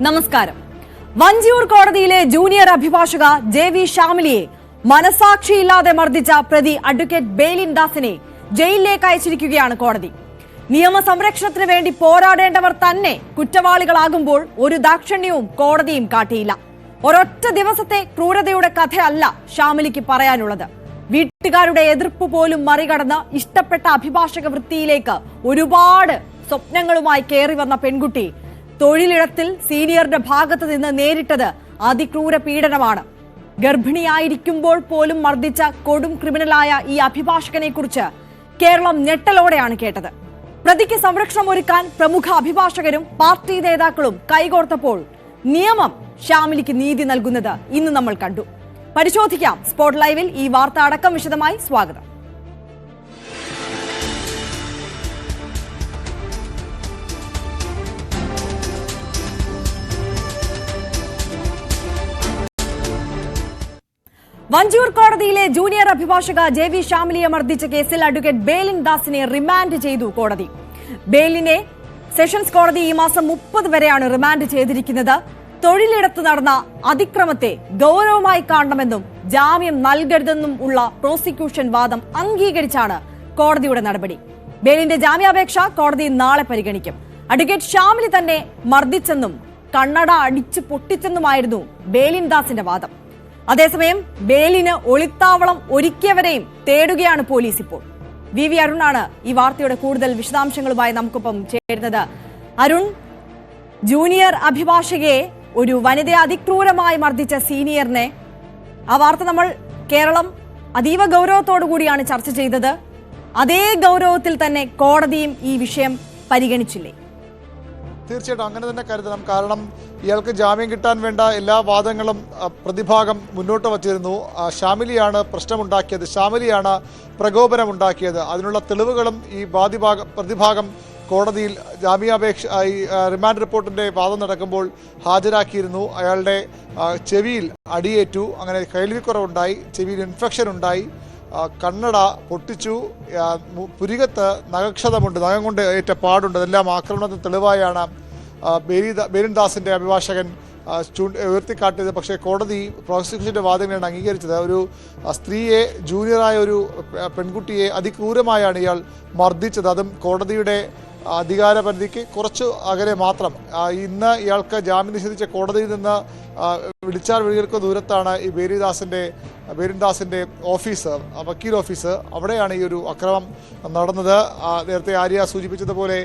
നമസ്കാരം. വഞ്ചിയൂർ കോടതിയിലെ ജൂനിയർ അഭിഭാഷക ജെ.വി. ഷാമിലിയെ മനസാക്ഷിയില്ലാതെ മർദ്ദിച്ച പ്രതി അഡ്വക്കേറ്റ് ബെയിലിൻ ദാസിനെ ജയിലിലേക്ക് അയച്ചിരിക്കുകയാണ് കോടതി. നിയമസംരക്ഷണത്തിന് വേണ്ടി പോരാടേണ്ടവർ തന്നെ കുറ്റവാളികളാകുമ്പോൾ ഒരു ദാക്ഷിണ്യവും കോടതിയും കാട്ടിയില്ല. ഒരൊറ്റ ദിവസത്തെ ക്രൂരതയുടെ കഥയല്ല ഷാമിലിക്ക് പറയാനുള്ളത്. വീട്ടുകാരുടെ എതിർപ്പ് പോലും മറികടന്ന് ഇഷ്ടപ്പെട്ട അഭിഭാഷക വൃത്തിയിലേക്ക് ഒരുപാട് സ്വപ്നങ്ങളുമായി കയറി വന്ന പെൺകുട്ടി തൊഴിലിടത്തിൽ സീനിയറുടെ ഭാഗത്ത് നിന്ന് നേരിട്ടത് അതിക്രൂര പീഡനമാണ്. ഗർഭിണിയായിരിക്കുമ്പോൾ പോലും മർദ്ദിച്ച കൊടും ക്രിമിനലായ ഈ അഭിഭാഷകനെ കുറിച്ച് കേരളം ഞെട്ടലോടെയാണ് കേട്ടത്. പ്രതിക്ക് സംരക്ഷണം ഒരുക്കാൻ പ്രമുഖ അഭിഭാഷകരും പാർട്ടി നേതാക്കളും കൈകോർത്തപ്പോൾ നിയമം ഷാമിലിക്ക് നീതി നൽകുന്നത് ഇന്ന് നമ്മൾ കണ്ടു. പരിശോധിക്കാം സ്പോട്ട് ലൈവിൽ ഈ വാർത്ത അടക്കം വിശദമായി. സ്വാഗതം. വഞ്ചിയൂർ കോടതിയിലെ ജൂനിയർ അഭിഭാഷക ജെ.വി. ഷാമിലിയെ മർദ്ദിച്ച കേസിൽ അഡ്വക്കേറ്റ് ബെയിലിൻ ദാസിനെ റിമാൻഡ് ചെയ്തു കോടതി. ബെയിലിനെ സെഷൻസ് കോടതി ഈ മാസം 30 വരെയാണ് റിമാൻഡ് ചെയ്തിരിക്കുന്നത്. തൊഴിലിടത്ത് നടന്ന അതിക്രമത്തെ ഗൗരവമായി കാണണമെന്നും ജാമ്യം നൽകരുതെന്നും ഉള്ള പ്രോസിക്യൂഷൻ വാദം അംഗീകരിച്ചാണ് കോടതിയുടെ നടപടി. ബെയിലിന്റെ ജാമ്യാപേക്ഷ കോടതി നാളെ പരിഗണിക്കും. അഡ്വക്കേറ്റ് ഷാമിലി തന്നെ മർദ്ദിച്ചെന്നും കണ്ണട അടിച്ചു പൊട്ടിച്ചെന്നുമായിരുന്നു ബെയിലിൻ ദാസിന്റെ വാദം. അതേസമയം ബെയിലിന് ഒളിത്താവളം ഒരുക്കിയവരെയും തേടുകയാണ് പോലീസ് ഇപ്പോൾ. വി അരുണാണ് ഈ വാർത്തയുടെ കൂടുതൽ വിശദാംശങ്ങളുമായി നമുക്കൊപ്പം ചേരുന്നത്. അരുൺ, ജൂനിയർ അഭിഭാഷകയെ ഒരു വനിതയെ അതിക്രൂരമായി മർദ്ദിച്ച സീനിയറിനെ, ആ വാർത്ത നമ്മൾ കേരളം അതീവ ഗൗരവത്തോടു കൂടിയാണ് ചർച്ച ചെയ്തത്. അതേ ഗൗരവത്തിൽ തന്നെ കോടതിയും ഈ വിഷയം പരിഗണിച്ചില്ലേ? തീർച്ചയായിട്ടും അങ്ങനെ തന്നെ കരുതണം. കാരണം ഇയാൾക്ക് ജാമ്യം കിട്ടാൻ വേണ്ട എല്ലാ വാദങ്ങളും പ്രതിഭാഗം മുന്നോട്ട് വച്ചിരുന്നു. ഷാമിലിയാണ് പ്രശ്നമുണ്ടാക്കിയത്, ഷാമിലിയാണ് പ്രകോപനമുണ്ടാക്കിയത്. അതിനുള്ള തെളിവുകളും ഈ പ്രതിഭാഗം കോടതിയിൽ ജാമ്യാപേക്ഷ റിമാൻഡ് റിപ്പോർട്ടിൻ്റെ വാദം നടക്കുമ്പോൾ ഹാജരാക്കിയിരുന്നു. അയാളുടെ ചെവിയിൽ അടിയേറ്റു, അങ്ങനെ കേൾവിക്കുറവുണ്ടായി, ചെവിയിൽ ഇൻഫെക്ഷൻ ഉണ്ടായി, കണ്ണട പൊട്ടിച്ചു, പുരികത്ത് നഖക്ഷതമുണ്ട്, നഖം കൊണ്ട് ഏറ്റ പാടുണ്ട്. അതെല്ലാം ആക്രമണത്തിന് തെളിവായാണ് ബെയിലിൻ ദാസിൻ്റെ അഭിഭാഷകൻ ഉയർത്തിക്കാട്ടിയത്. പക്ഷേ കോടതി പ്രോസിക്യൂഷൻ്റെ വാദങ്ങളാണ് അംഗീകരിച്ചത്. ഒരു സ്ത്രീയെ, ജൂനിയറായ ഒരു പെൺകുട്ടിയെ അതിക്രൂരമായാണ് ഇയാൾ മർദ്ദിച്ചത്. അതും കോടതിയുടെ അധികാരപരിധിക്ക് കുറച്ച് അകലെ മാത്രം. ഇന്ന് ഇയാൾക്ക് ജാമ്യം നിഷേധിച്ച കോടതിയിൽ നിന്ന് വിളിച്ചാൽ വിളികൾക്ക് ദൂരത്താണ് ഈ ബെയിലിൻ ദാസിൻ്റെ ഓഫീസ്, വക്കീൽ ഓഫീസ്. അവിടെയാണ് ഈ ഒരു അക്രമം നടന്നത്. നേരത്തെ ആര്യ സൂചിപ്പിച്ചതുപോലെ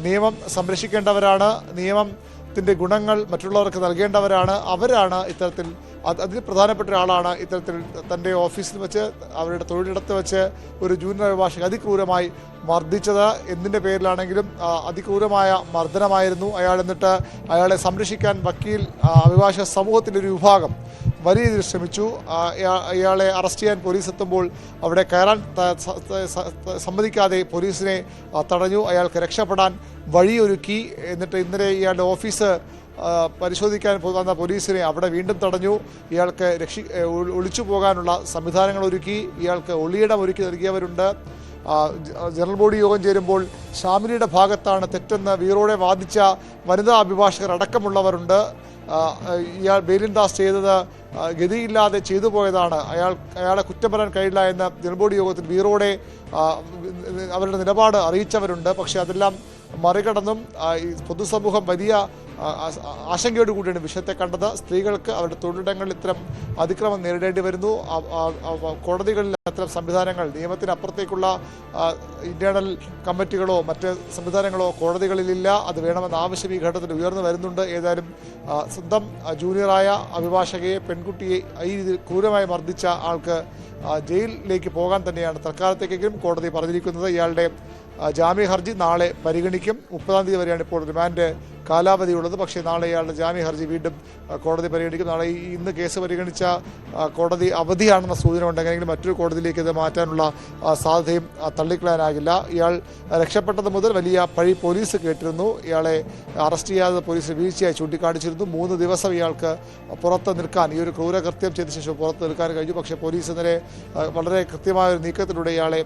നിയമം സംരക്ഷിക്കേണ്ടവരാണ്, നിയമത്തിൻ്റെ ഗുണങ്ങൾ മറ്റുള്ളവർക്ക് നൽകേണ്ടവരാണ്. അവരാണ് ഇത്തരത്തിൽ, അതിൽ പ്രധാനപ്പെട്ട ഒരാളാണ് ഇത്തരത്തിൽ തൻ്റെ ഓഫീസിൽ വെച്ച്, അവരുടെ തൊഴിലിടത്ത് വെച്ച് ഒരു ജൂനിയർ അഭിഭാഷക അതിക്രൂരമായി മർദ്ദിച്ചത്. എന്തിൻ്റെ പേരിലാണെങ്കിലും അതിക്രൂരമായ മർദ്ദനമായിരുന്നു. എന്നിട്ട് അയാളെ സംരക്ഷിക്കാൻ വക്കീൽ, അഭിഭാഷക സമൂഹത്തിൻ്റെ ഒരു വിഭാഗം വലിയ രീതിയിൽ ശ്രമിച്ചു. ഇയാളെ അറസ്റ്റ് ചെയ്യാൻ പോലീസ് എത്തുമ്പോൾ അവിടെ കയറാൻ സമ്മതിക്കാതെ പോലീസിനെ തടഞ്ഞു. അയാൾക്ക് രക്ഷപ്പെടാൻ വഴിയൊരുക്കി. എന്നിട്ട് ഇന്നലെ ഇയാളുടെ ഓഫീസ് പരിശോധിക്കാൻ വന്ന പോലീസിനെ അവിടെ വീണ്ടും തടഞ്ഞു. ഇയാൾക്ക് ഒളിച്ചു പോകാനുള്ള സംവിധാനങ്ങൾ ഒരുക്കി, ഇയാൾക്ക് ഒളിയിടം ഒരുക്കി നൽകിയവരുണ്ട്. ജനറൽ ബോഡി യോഗം ചേരുമ്പോൾ ഷാമിലിയുടെ ഭാഗത്താണ് തെറ്റെന്ന് വീറോടെ വാദിച്ച വനിതാ അഭിഭാഷകർ അടക്കമുള്ളവരുണ്ട്. ബെയിലിൻ ദാസ് ചെയ്തത് ഗതിയില്ലാതെ ചെയ്തു പോയതാണ്, അയാളെ കുറ്റം പറയാൻ കഴിയില്ല എന്ന് ജനറൽ ബോഡി യോഗത്തിൽ വീറോടെ അവരുടെ നിലപാട് അറിയിച്ചവരുണ്ട്. പക്ഷേ അതെല്ലാം മറികടന്നും ഈ പൊതുസമൂഹം വലിയ ആശങ്കയോട് കൂടിയാണ് വിഷയത്തെ കണ്ടത്. സ്ത്രീകൾക്ക് അവരുടെ തൊഴിലിടങ്ങളിൽ ഇത്തരം അതിക്രമം നേരിടേണ്ടി വരുന്നു. കോടതികളിൽ അത്തരം സംവിധാനങ്ങൾ, നിയമത്തിനപ്പുറത്തേക്കുള്ള ഇന്റേണൽ കമ്മിറ്റികളോ മറ്റ് സംവിധാനങ്ങളോ കോടതികളിലില്ല. അത് വേണമെന്ന ആവശ്യം ഈ ഘട്ടത്തിൽ ഉയർന്നു വരുന്നുണ്ട്. ഏതായാലും സ്വന്തം ജൂനിയറായ അഭിഭാഷകയെ, പെൺകുട്ടിയെ ഈ രീതിയിൽ ക്രൂരമായി മർദ്ദിച്ച ആൾക്ക് ജയിലിലേക്ക് പോകാൻ തന്നെയാണ് തൽക്കാലത്തേക്കെങ്കിലും കോടതി പറഞ്ഞിരിക്കുന്നത്. ഇയാളുടെ ജാമ്യ ഹർജി നാളെ പരിഗണിക്കും. 30-ാം തീയതി വരെയാണ് ഇപ്പോൾ റിമാൻഡ് കാലാവധിയുള്ളത്. പക്ഷേ നാളെ ഇയാളുടെ ജാമ്യ ഹർജി വീണ്ടും കോടതി പരിഗണിക്കും. നാളെ ഇന്ന് കേസ് പരിഗണിച്ച കോടതി അവധിയാണെന്ന സൂചന ഉണ്ട്. എങ്ങനെയെങ്കിലും മറ്റൊരു കോടതിയിലേക്ക് ഇത് മാറ്റാനുള്ള സാധ്യതയും തള്ളിക്കളയാനാകില്ല. ഇയാൾ രക്ഷപ്പെട്ടത് മുതൽ വലിയ പഴി പോലീസ് കേട്ടിരുന്നു. ഇയാളെ അറസ്റ്റ് ചെയ്യാതെ പോലീസ് വീഴ്ചയായി ചൂണ്ടിക്കാണിച്ചിരുന്നു. 3 ദിവസം ഇയാൾക്ക് പുറത്ത് നിൽക്കാൻ, ഈ ഒരു ക്രൂരകൃത്യം ചെയ്ത ശേഷം പുറത്ത് നിൽക്കാൻ കഴിഞ്ഞു. പക്ഷേ പോലീസ് ഇന്നലെ വളരെ കൃത്യമായ ഒരു നീക്കത്തിലൂടെ ഇയാളെ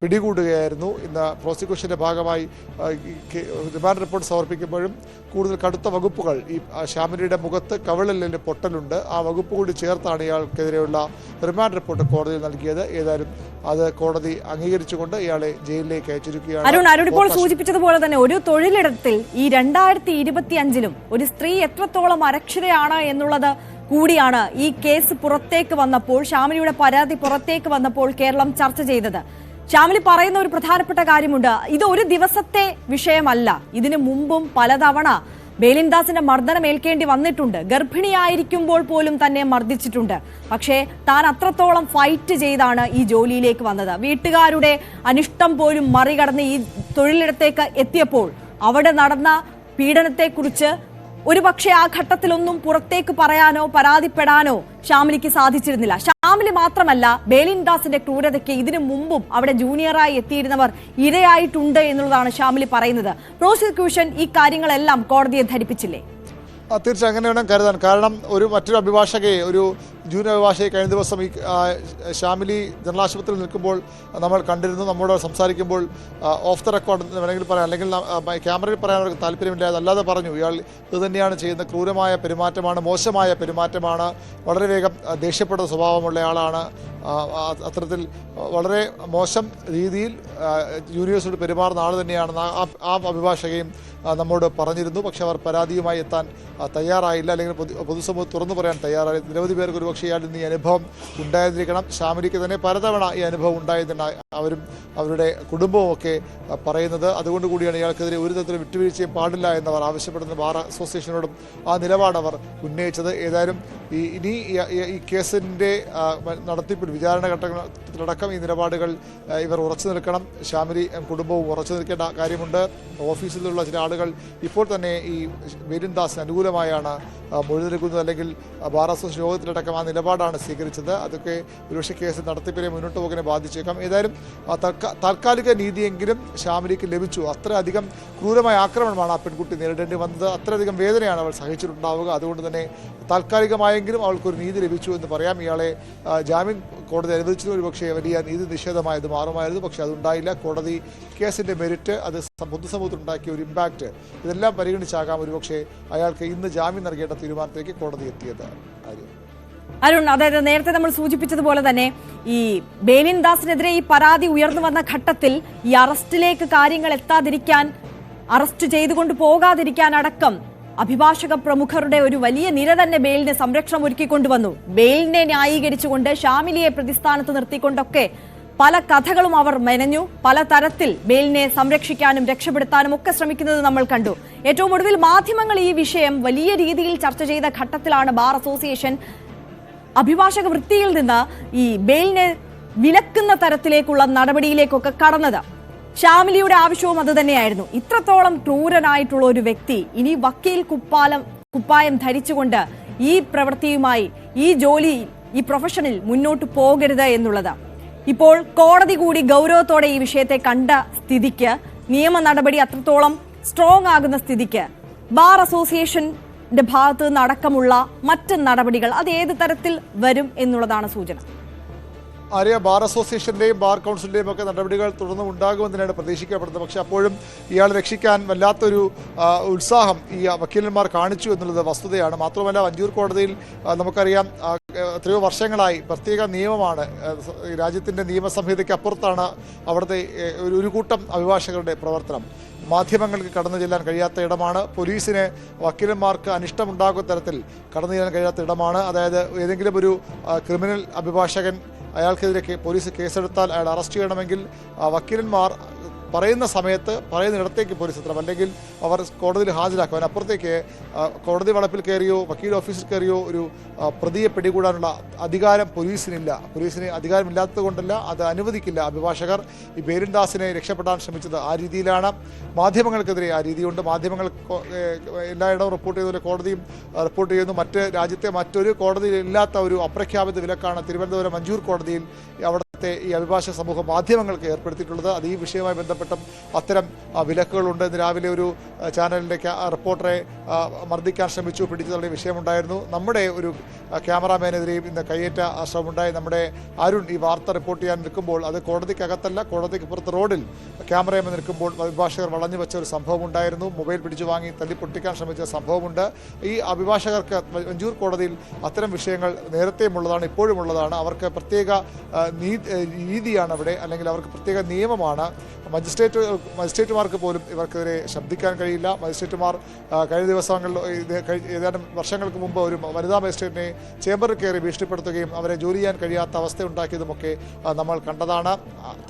പിടികൂടുകയായിരുന്നു. ഇന്ന് പ്രോസിക്യൂഷൻ്റെ ഭാഗമായി റിമാൻഡ് റിപ്പോർട്ട് സമർപ്പിക്കുമ്പോഴും കൂടുതൽ കടുത്ത വകുപ്പുകൾ ഈ ശ്യാമിലിയുടെ മുഖത്ത് കവിളിലെ പൊട്ടലുണ്ട്. ആ വകുപ്പ് കൂടി ചേർത്താണ് ഇയാൾക്കെതിരെയുള്ള റിമാൻഡ് റിപ്പോർട്ട് കോടതിയിൽ നൽകിയത്. ഏതായാലും അത് കോടതി അംഗീകരിച്ചുകൊണ്ട് ഇയാളെ ജയിലിലേക്ക് അയച്ചിരിക്കുകയാണ്. അരുൺ ഇപ്പോൾ സൂചിപ്പിച്ചതുപോലെ തന്നെ ഒരു തൊഴിലിടത്തിൽ ഈ 2025-ലും ഒരു സ്ത്രീ എത്രത്തോളം അരക്ഷിതയാണ് എന്നുള്ളത് കൂടിയാണ് ഈ കേസ് പുറത്തേക്ക് വന്നപ്പോൾ, ശ്യാമിലിയുടെ പരാതി പുറത്തേക്ക് വന്നപ്പോൾ കേരളം ചർച്ച ചെയ്തത്. ശ്യാമിലി പറയുന്ന ഒരു പ്രധാനപ്പെട്ട കാര്യമുണ്ട്. ഇത് ഒരു ദിവസത്തെ വിഷയമല്ല. ഇതിനു മുമ്പും പലതവണ ബേലിൻദാസിന്റെ മർദ്ദനം ഏൽക്കേണ്ടി വന്നിട്ടുണ്ട്. ഗർഭിണിയായിരിക്കുമ്പോൾ പോലും തന്നെ മർദ്ദിച്ചിട്ടുണ്ട്. പക്ഷേ താൻ അത്രത്തോളം ഫൈറ്റ് ചെയ്താണ് ഈ ജോലിയിലേക്ക് വന്നത്. വീട്ടുകാരുടെ അനിഷ്ടം പോലും മറികടന്ന് ഈ തൊഴിലിടത്തേക്ക് എത്തിയപ്പോൾ അവിടെ നടന്ന പീഡനത്തെക്കുറിച്ച് ഒരുപക്ഷെ ആ ഘട്ടത്തിലൊന്നും പുറത്തേക്ക് പറയാനോ പരാതിപ്പെടാനോ ശ്യാമിലിക്ക് സാധിച്ചിരുന്നില്ല. ശ്യാമിലി മാത്രമല്ല, ബേലിൻദാസിന്റെ ക്രൂരതയ്ക്ക് ഇതിനു മുമ്പും അവിടെ ജൂനിയറായി എത്തിയിരുന്നവർ ഇരയായിട്ടുണ്ട് എന്നുള്ളതാണ് ശ്യാമിലി പറയുന്നത്. പ്രോസിക്യൂഷൻ ഈ കാര്യങ്ങളെല്ലാം കോടതിയെ ധരിപ്പിച്ചില്ലേ? തീർച്ചയായും അങ്ങനെ വേണം കരുതാൻ. കാരണം മറ്റൊരു അഭിഭാഷകയെ, ഒരു ജൂനിയർ അഭിഭാഷകയെ കഴിഞ്ഞ ദിവസം ഈ ശ്യാമിലി ജനറൽ ആശുപത്രിയിൽ നിൽക്കുമ്പോൾ നമ്മൾ കണ്ടിരുന്നു. നമ്മോട് സംസാരിക്കുമ്പോൾ ഓഫ് ദ റെക്കോർഡ് വേണമെങ്കിൽ പറയാം, അല്ലെങ്കിൽ ക്യാമറയിൽ പറയാൻ അവർക്ക് താല്പര്യമില്ല. അതല്ലാതെ പറഞ്ഞു, ഇയാൾ ഇത് തന്നെയാണ് ചെയ്യുന്നത്, ക്രൂരമായ പെരുമാറ്റമാണ്, മോശമായ പെരുമാറ്റമാണ്, വളരെ വേഗം ദേഷ്യപ്പെടുന്ന സ്വഭാവമുള്ള ആളാണ്, അത്തരത്തിൽ വളരെ മോശം രീതിയിൽ ജൂനിയേഴ്സോട് പെരുമാറുന്ന ആൾ തന്നെയാണെന്ന് ആ അഭിഭാഷകയും നമ്മോട് പറഞ്ഞിരുന്നു. പക്ഷെ അവർ പരാതിയുമായി എത്താൻ തയ്യാറായില്ല, അല്ലെങ്കിൽ പൊതുസമൂഹം തുറന്നു പറയാൻ തയ്യാറായി. നിരവധി പേർക്ക് ഒരുപക്ഷെ ഇയാൾ ഇന്ന് ഈ അനുഭവം ഉണ്ടായിരുന്നിരിക്കണം. ശ്യാമിലിക്ക് തന്നെ പലതവണ ഈ അനുഭവം ഉണ്ടായതിനായി അവരും അവരുടെ കുടുംബവും ഒക്കെ പറയുന്നത്. അതുകൊണ്ട് കൂടിയാണ് ഇയാൾക്കെതിരെ ഒരു തരത്തിലും വിട്ടുവീഴ്ചയും പാടില്ല എന്നവർ ആവശ്യപ്പെടുന്ന ബാർ അസോസിയേഷനോടും ആ നിലപാട് അവർ ഉന്നയിച്ചത്. ഏതായാലും ഇനി ഈ കേസിൻ്റെ നടത്തിപ്പിൽ വിചാരണ ഘട്ടത്തിലടക്കം ഈ നിലപാടുകൾ ഇവർ ഉറച്ചു നിൽക്കണം. ശ്യാമിലി കുടുംബവും ഉറച്ചു നിൽക്കേണ്ട കാര്യമുണ്ട്. ഓഫീസിലുള്ള ചില ആളുകൾ ഇപ്പോൾ തന്നെ ഈ ബേലിൻദാസിന് അനുകൂലമായാണ് മൊഴി നൽകുന്നത്, അല്ലെങ്കിൽ ബാർ അസോസിയേഷൻ യോഗത്തിലടക്കം ആ നിലപാടാണ് സ്വീകരിച്ചത്. അതൊക്കെ ഒരുപക്ഷെ കേസ് നടത്തിപ്പിനെ മുന്നോട്ട് പോകാനെ ബാധിച്ചേക്കാം. ഏതായാലും താൽക്കാലിക നീതിയെങ്കിലും ശ്യാമിലിക്ക് ലഭിച്ചു. അത്രയധികം ക്രൂരമായ ആക്രമണമാണ് ആ പെൺകുട്ടി നേരിടേണ്ടി വന്നത്. അത്രയധികം വേദനയാണ് അവൾ സഹിച്ചിട്ടുണ്ടാവുക. അതുകൊണ്ട് തന്നെ താൽക്കാലികമായെങ്കിലും അവൾക്കൊരു നീതി ലഭിച്ചു എന്ന് പറയാം. ഇയാളെ ജാമ്യം കോടതി അനുവദിച്ചത് ഒരുപക്ഷെ വലിയ നീതി നിഷേധമായത് മാറുമായിരുന്നു. പക്ഷേ അതുണ്ടായില്ല. കോടതി കേസിൻ്റെ മെറിറ്റ്, അത് പൊതുസമൂഹത്തിലുണ്ടാക്കിയ ഒരു ഇമ്പാക്റ്റ്, ഇതെല്ലാം പരിഗണിച്ചാകാം ഒരുപക്ഷെ അയാൾക്ക് ഇന്ന് ജാമ്യം നൽകേണ്ട തീരുമാനത്തിലേക്ക് കോടതി എത്തിയത്. അരുൺ, അതായത് നേരത്തെ നമ്മൾ സൂചിപ്പിച്ചതുപോലെ തന്നെ ഈ ബേലിൻദാസിനെതിരെ ഈ പരാതി ഉയർന്നു വന്ന ഘട്ടത്തിൽ ഈ അറസ്റ്റിലേക്ക് കാര്യങ്ങൾ എത്താതിരിക്കാൻ, അറസ്റ്റ് ചെയ്തുകൊണ്ട് പോകാതിരിക്കാൻ അടക്കം അഭിഭാഷക പ്രമുഖരുടെ ഒരു വലിയ നിര തന്നെ ബെയിലിന് സംരക്ഷണം ഒരുക്കിക്കൊണ്ടുവന്നു. ബെയിലിനെ ന്യായീകരിച്ചുകൊണ്ട്, ശ്യാമിലിയെ പ്രതിസ്ഥാനത്ത് നിർത്തിക്കൊണ്ടൊക്കെ പല കഥകളും അവർ മെനഞ്ഞു. പല തരത്തിൽ ബെയിലിനെ സംരക്ഷിക്കാനും രക്ഷപ്പെടുത്താനും ഒക്കെ ശ്രമിക്കുന്നത് നമ്മൾ കണ്ടു. ഏറ്റവും ഒടുവിൽ മാധ്യമങ്ങൾ ഈ വിഷയം വലിയ രീതിയിൽ ചർച്ച ചെയ്ത ഘട്ടത്തിലാണ് ബാർ അസോസിയേഷൻ അഭിഭാഷക വൃത്തിയിൽ നിന്ന് ഈ ബെയിലിനെ വിലക്കുന്ന തരത്തിലേക്കുള്ള നടപടിയിലേക്കൊക്കെ കടന്നത്. ശ്യാമിലിയുടെ ആവശ്യവും അത് തന്നെയായിരുന്നു. ഇത്രത്തോളം ക്രൂരനായിട്ടുള്ള ഒരു വ്യക്തി ഇനി വക്കീൽ കുപ്പായം ധരിച്ചുകൊണ്ട് ഈ പ്രവൃത്തിയുമായി, ഈ ജോലി, ഈ പ്രൊഫഷനിൽ മുന്നോട്ട് പോകരുത് എന്നുള്ളത്. ഇപ്പോൾ കോടതി കൂടി ഗൗരവത്തോടെ ഈ വിഷയത്തെ കണ്ട സ്ഥിതിക്ക്, നിയമ നടപടി അത്രത്തോളം സ്ട്രോങ് ആകുന്ന സ്ഥിതിക്ക്, ബാർ അസോസിയേഷന്റെ ഭാഗത്ത് നിന്നടക്കമുള്ള മറ്റ് നടപടികൾ അത് ഏത് തരത്തിൽ വരും എന്നുള്ളതാണ് സൂചന. ബാർ അസോസിയേഷന്റെയും ബാർ കൗൺസിലിന്റെയും ഒക്കെ നടപടികൾ തുടർന്നും ഉണ്ടാകുമെന്നാണ് പ്രതീക്ഷിക്കപ്പെടുന്നത്. പക്ഷേ അപ്പോഴും ഇയാളെ രക്ഷിക്കാൻ വല്ലാത്തൊരു ഉത്സാഹം ഈ വക്കീലന്മാർ കാണിച്ചു എന്നുള്ളത് വസ്തുതയാണ്. മാത്രമല്ല, വഞ്ചൂർ കോടതിയിൽ നമുക്കറിയാം എത്രയോ വർഷങ്ങളായി പ്രത്യേക നിയമമാണ്, രാജ്യത്തിൻ്റെ നിയമസംഹിതയ്ക്ക് അപ്പുറത്താണ് അവിടുത്തെ ഒരു കൂട്ടം അഭിഭാഷകരുടെ പ്രവർത്തനം. മാധ്യമങ്ങൾക്ക് കടന്നു ചെല്ലാൻ കഴിയാത്ത ഇടമാണ്. പോലീസിന് വക്കീലന്മാർക്ക് അനിഷ്ടമുണ്ടാകുന്ന തരത്തിൽ കടന്നു ചെല്ലാൻ കഴിയാത്ത ഇടമാണ്. അതായത് ഏതെങ്കിലും ഒരു ക്രിമിനൽ അഭിഭാഷകൻ, അയാൾക്കെതിരെ പോലീസ് കേസെടുത്താൽ അയാൾ അറസ്റ്റ് ചെയ്യണമെങ്കിൽ വക്കീലന്മാർ പറയുന്ന സമയത്ത് പറയുന്നിടത്തേക്ക് പോലീസ് എത്തണം, അല്ലെങ്കിൽ അവർ കോടതിയിൽ ഹാജരാക്കും. അതിനപ്പുറത്തേക്ക് കോടതി വളപ്പിൽ കയറിയോ വക്കീൽ ഓഫീസിൽ കയറിയോ ഒരു പ്രതിയെ പിടികൂടാനുള്ള അധികാരം പോലീസിനില്ല. പോലീസിന് അധികാരമില്ലാത്തത് കൊണ്ടല്ല, അത് അനുവദിക്കില്ല. അഭിഭാഷകർ ഈ ബേലിൻദാസിനെ രക്ഷപ്പെടാൻ ശ്രമിച്ചത് ആ രീതിയിലാണ്. മാധ്യമങ്ങൾക്കെതിരെ ആ രീതിയുണ്ട്. മാധ്യമങ്ങൾ എല്ലായിടവും റിപ്പോർട്ട് ചെയ്തതുപോലെ കോടതിയും റിപ്പോർട്ട് ചെയ്യുന്നു. രാജ്യത്തെ മറ്റൊരു കോടതിയിൽ ഇല്ലാത്ത ഒരു അപ്രഖ്യാപിത വിലക്കാണ് തിരുവനന്തപുരം മഞ്ചൂർ കോടതിയിൽ അവിടെ നേരത്തെ ഈ അഭിഭാഷക സമൂഹം മാധ്യമങ്ങൾക്ക് ഏർപ്പെടുത്തിയിട്ടുള്ളത്. അത് ഈ വിഷയവുമായി ബന്ധപ്പെട്ടും അത്തരം വിലക്കുകളുണ്ട്. ഇന്ന് രാവിലെ ഒരു ചാനലിൻ്റെ റിപ്പോർട്ടറെ മർദ്ദിക്കാൻ ശ്രമിച്ചു, പിടിച്ചു തള്ളിയ വിഷയമുണ്ടായിരുന്നു. നമ്മുടെ ഒരു ക്യാമറാമാനെതിരെയും ഇന്ന് കയ്യേറ്റ ശ്രമമുണ്ടായി. നമ്മുടെ അരുൺ ഈ വാർത്ത റിപ്പോർട്ട് ചെയ്യാൻ നിൽക്കുമ്പോൾ, അത് കോടതിക്കകത്തല്ല, കോടതിക്ക് പുറത്ത് റോഡിൽ ക്യാമറയുമായി നിൽക്കുമ്പോൾ അഭിഭാഷകർ വളഞ്ഞു വെച്ച ഒരു സംഭവം ഉണ്ടായിരുന്നു. മൊബൈൽ പിടിച്ചു വാങ്ങി തല്ലി പൊട്ടിക്കാൻ ശ്രമിച്ച സംഭവമുണ്ട്. ഈ അഭിഭാഷകർക്ക് മഞ്ചൂർ കോടതിയിൽ അത്തരം വിഷയങ്ങൾ നേരത്തെയും ഉള്ളതാണ്, ഇപ്പോഴും ഉള്ളതാണ്. അവർക്ക് പ്രത്യേക രീതിയാണ് അവിടെ, അല്ലെങ്കിൽ അവർക്ക് പ്രത്യേക നിയമമാണ്. മജിസ്ട്രേറ്റുമാർക്ക് പോലും ഇവർക്കെതിരെ ശബ്ദിക്കാൻ കഴിയില്ല. മജിസ്ട്രേറ്റുമാർ കഴിഞ്ഞ ദിവസങ്ങളിൽ ഏതാനും വർഷങ്ങൾക്ക് മുമ്പ് ഒരു വനിതാ മജിസ്ട്രേറ്റിനെ ചേംബറിൽ കയറി ഭീഷണിപ്പെടുത്തുകയും അവരെ ജോലി ചെയ്യാൻ കഴിയാത്ത അവസ്ഥ ഉണ്ടാക്കിയതുമൊക്കെ നമ്മൾ കണ്ടതാണ്.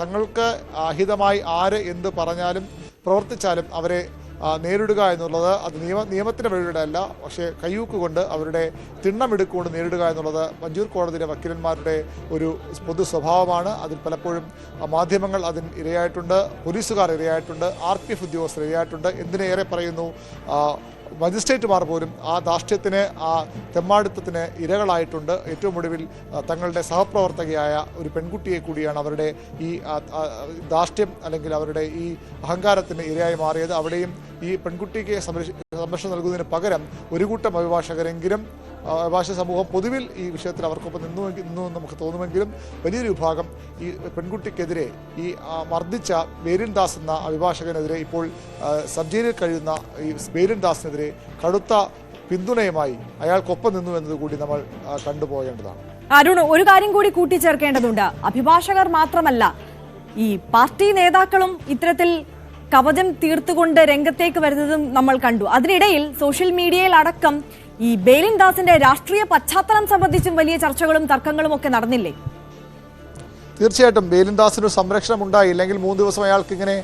തങ്ങൾക്ക് അഹിതമായി ആര് എന്ത് പറഞ്ഞാലും പ്രവർത്തിച്ചാലും അവരെ നേരിടുക എന്നുള്ളത് അത് നിയമത്തിൻ്റെ വഴിയുടെ അല്ല, പക്ഷേ കയ്യൂക്കുകൊണ്ട് അവരുടെ തിണ്ണമെടുക്കുകൊണ്ട് നേരിടുക എന്നുള്ളത് മഞ്ചൂർ കോടതിയിലെ വക്കീലന്മാരുടെ ഒരു പൊതു സ്വഭാവമാണ്. അതിൽ പലപ്പോഴും മാധ്യമങ്ങൾ അതിന് ഇരയായിട്ടുണ്ട്, പോലീസുകാർ ഇരയായിട്ടുണ്ട്, RPF ഉദ്യോഗസ്ഥർ ഇരയായിട്ടുണ്ട്. എന്തിനേറെ പറയുന്നു, മജിസ്ട്രേറ്റുമാർ പോലും ആ ധാർഷ്ട്യത്തിന്, ആ തെമ്മാടിത്തത്തിന് ഇരകളായിട്ടുണ്ട്. ഏറ്റവും ഒടുവിൽ തങ്ങളുടെ സഹപ്രവർത്തകയായ ഒരു പെൺകുട്ടിയെ കൂടിയാണ് അവരുടെ ഈ ധാർഷ്ട്യം അല്ലെങ്കിൽ അവരുടെ ഈ അഹങ്കാരത്തിന് ഇരയായി മാറിയത്. അവിടെയും ഈ പെൺകുട്ടിക്ക് സംരക്ഷണം നൽകുന്നതിന് പകരം ഒരു കൂട്ടം അഭിഭാഷകരെങ്കിലും, അഭിഭാഷക സമൂഹം പൊതുവിൽ ഈ വിഷയത്തിൽ അവർക്കൊപ്പം നിന്നു എന്ന് നമുക്ക് തോന്നുമെങ്കിലും വലിയൊരു വിഭാഗം ഈ പെൺകുട്ടിക്കെതിരെ, ഈ മർദ്ദിച്ച ബേലിൻ ദാസ് എന്ന അഭിഭാഷകനെതിരെ, ഇപ്പോൾ സബ് ജയിലിൽ കഴിയുന്ന ഈ ബേലിൻ ദാസിനെതിരെ കടുത്ത പിന്തുണയുമായി അയാൾക്കൊപ്പം നിന്നു എന്നതുകൂടി നമ്മൾ കണ്ടുപോകേണ്ടതാണ്. അരുൺ, ഒരു കാര്യം കൂടി കൂട്ടിച്ചേർക്കേണ്ടതുണ്ട്. അഭിഭാഷകർ മാത്രമല്ല, ഈ പാർട്ടി നേതാക്കളും ഇത്തരത്തിൽ കവചം തീർത്തുകൊണ്ട് രംഗത്തേക്ക് വരുന്നതും നമ്മൾ കണ്ടു. അതിനിടയിൽ സോഷ്യൽ മീഡിയയിൽ അടക്കം ഈ ബേലിൻ ദാസിന്റെ രാഷ്ട്രീയ പശ്ചാത്തലം സംബന്ധിച്ചും വലിയ ചർച്ചകളും തർക്കങ്ങളും ഒക്കെ നടന്നില്ലേ? തീർച്ചയായിട്ടും ബേലിൻ ദാസിന് സംരക്ഷണം ഉണ്ടായി, ഇല്ലെങ്കിൽ 3 ദിവസം അയാൾക്ക് ഇങ്ങനെ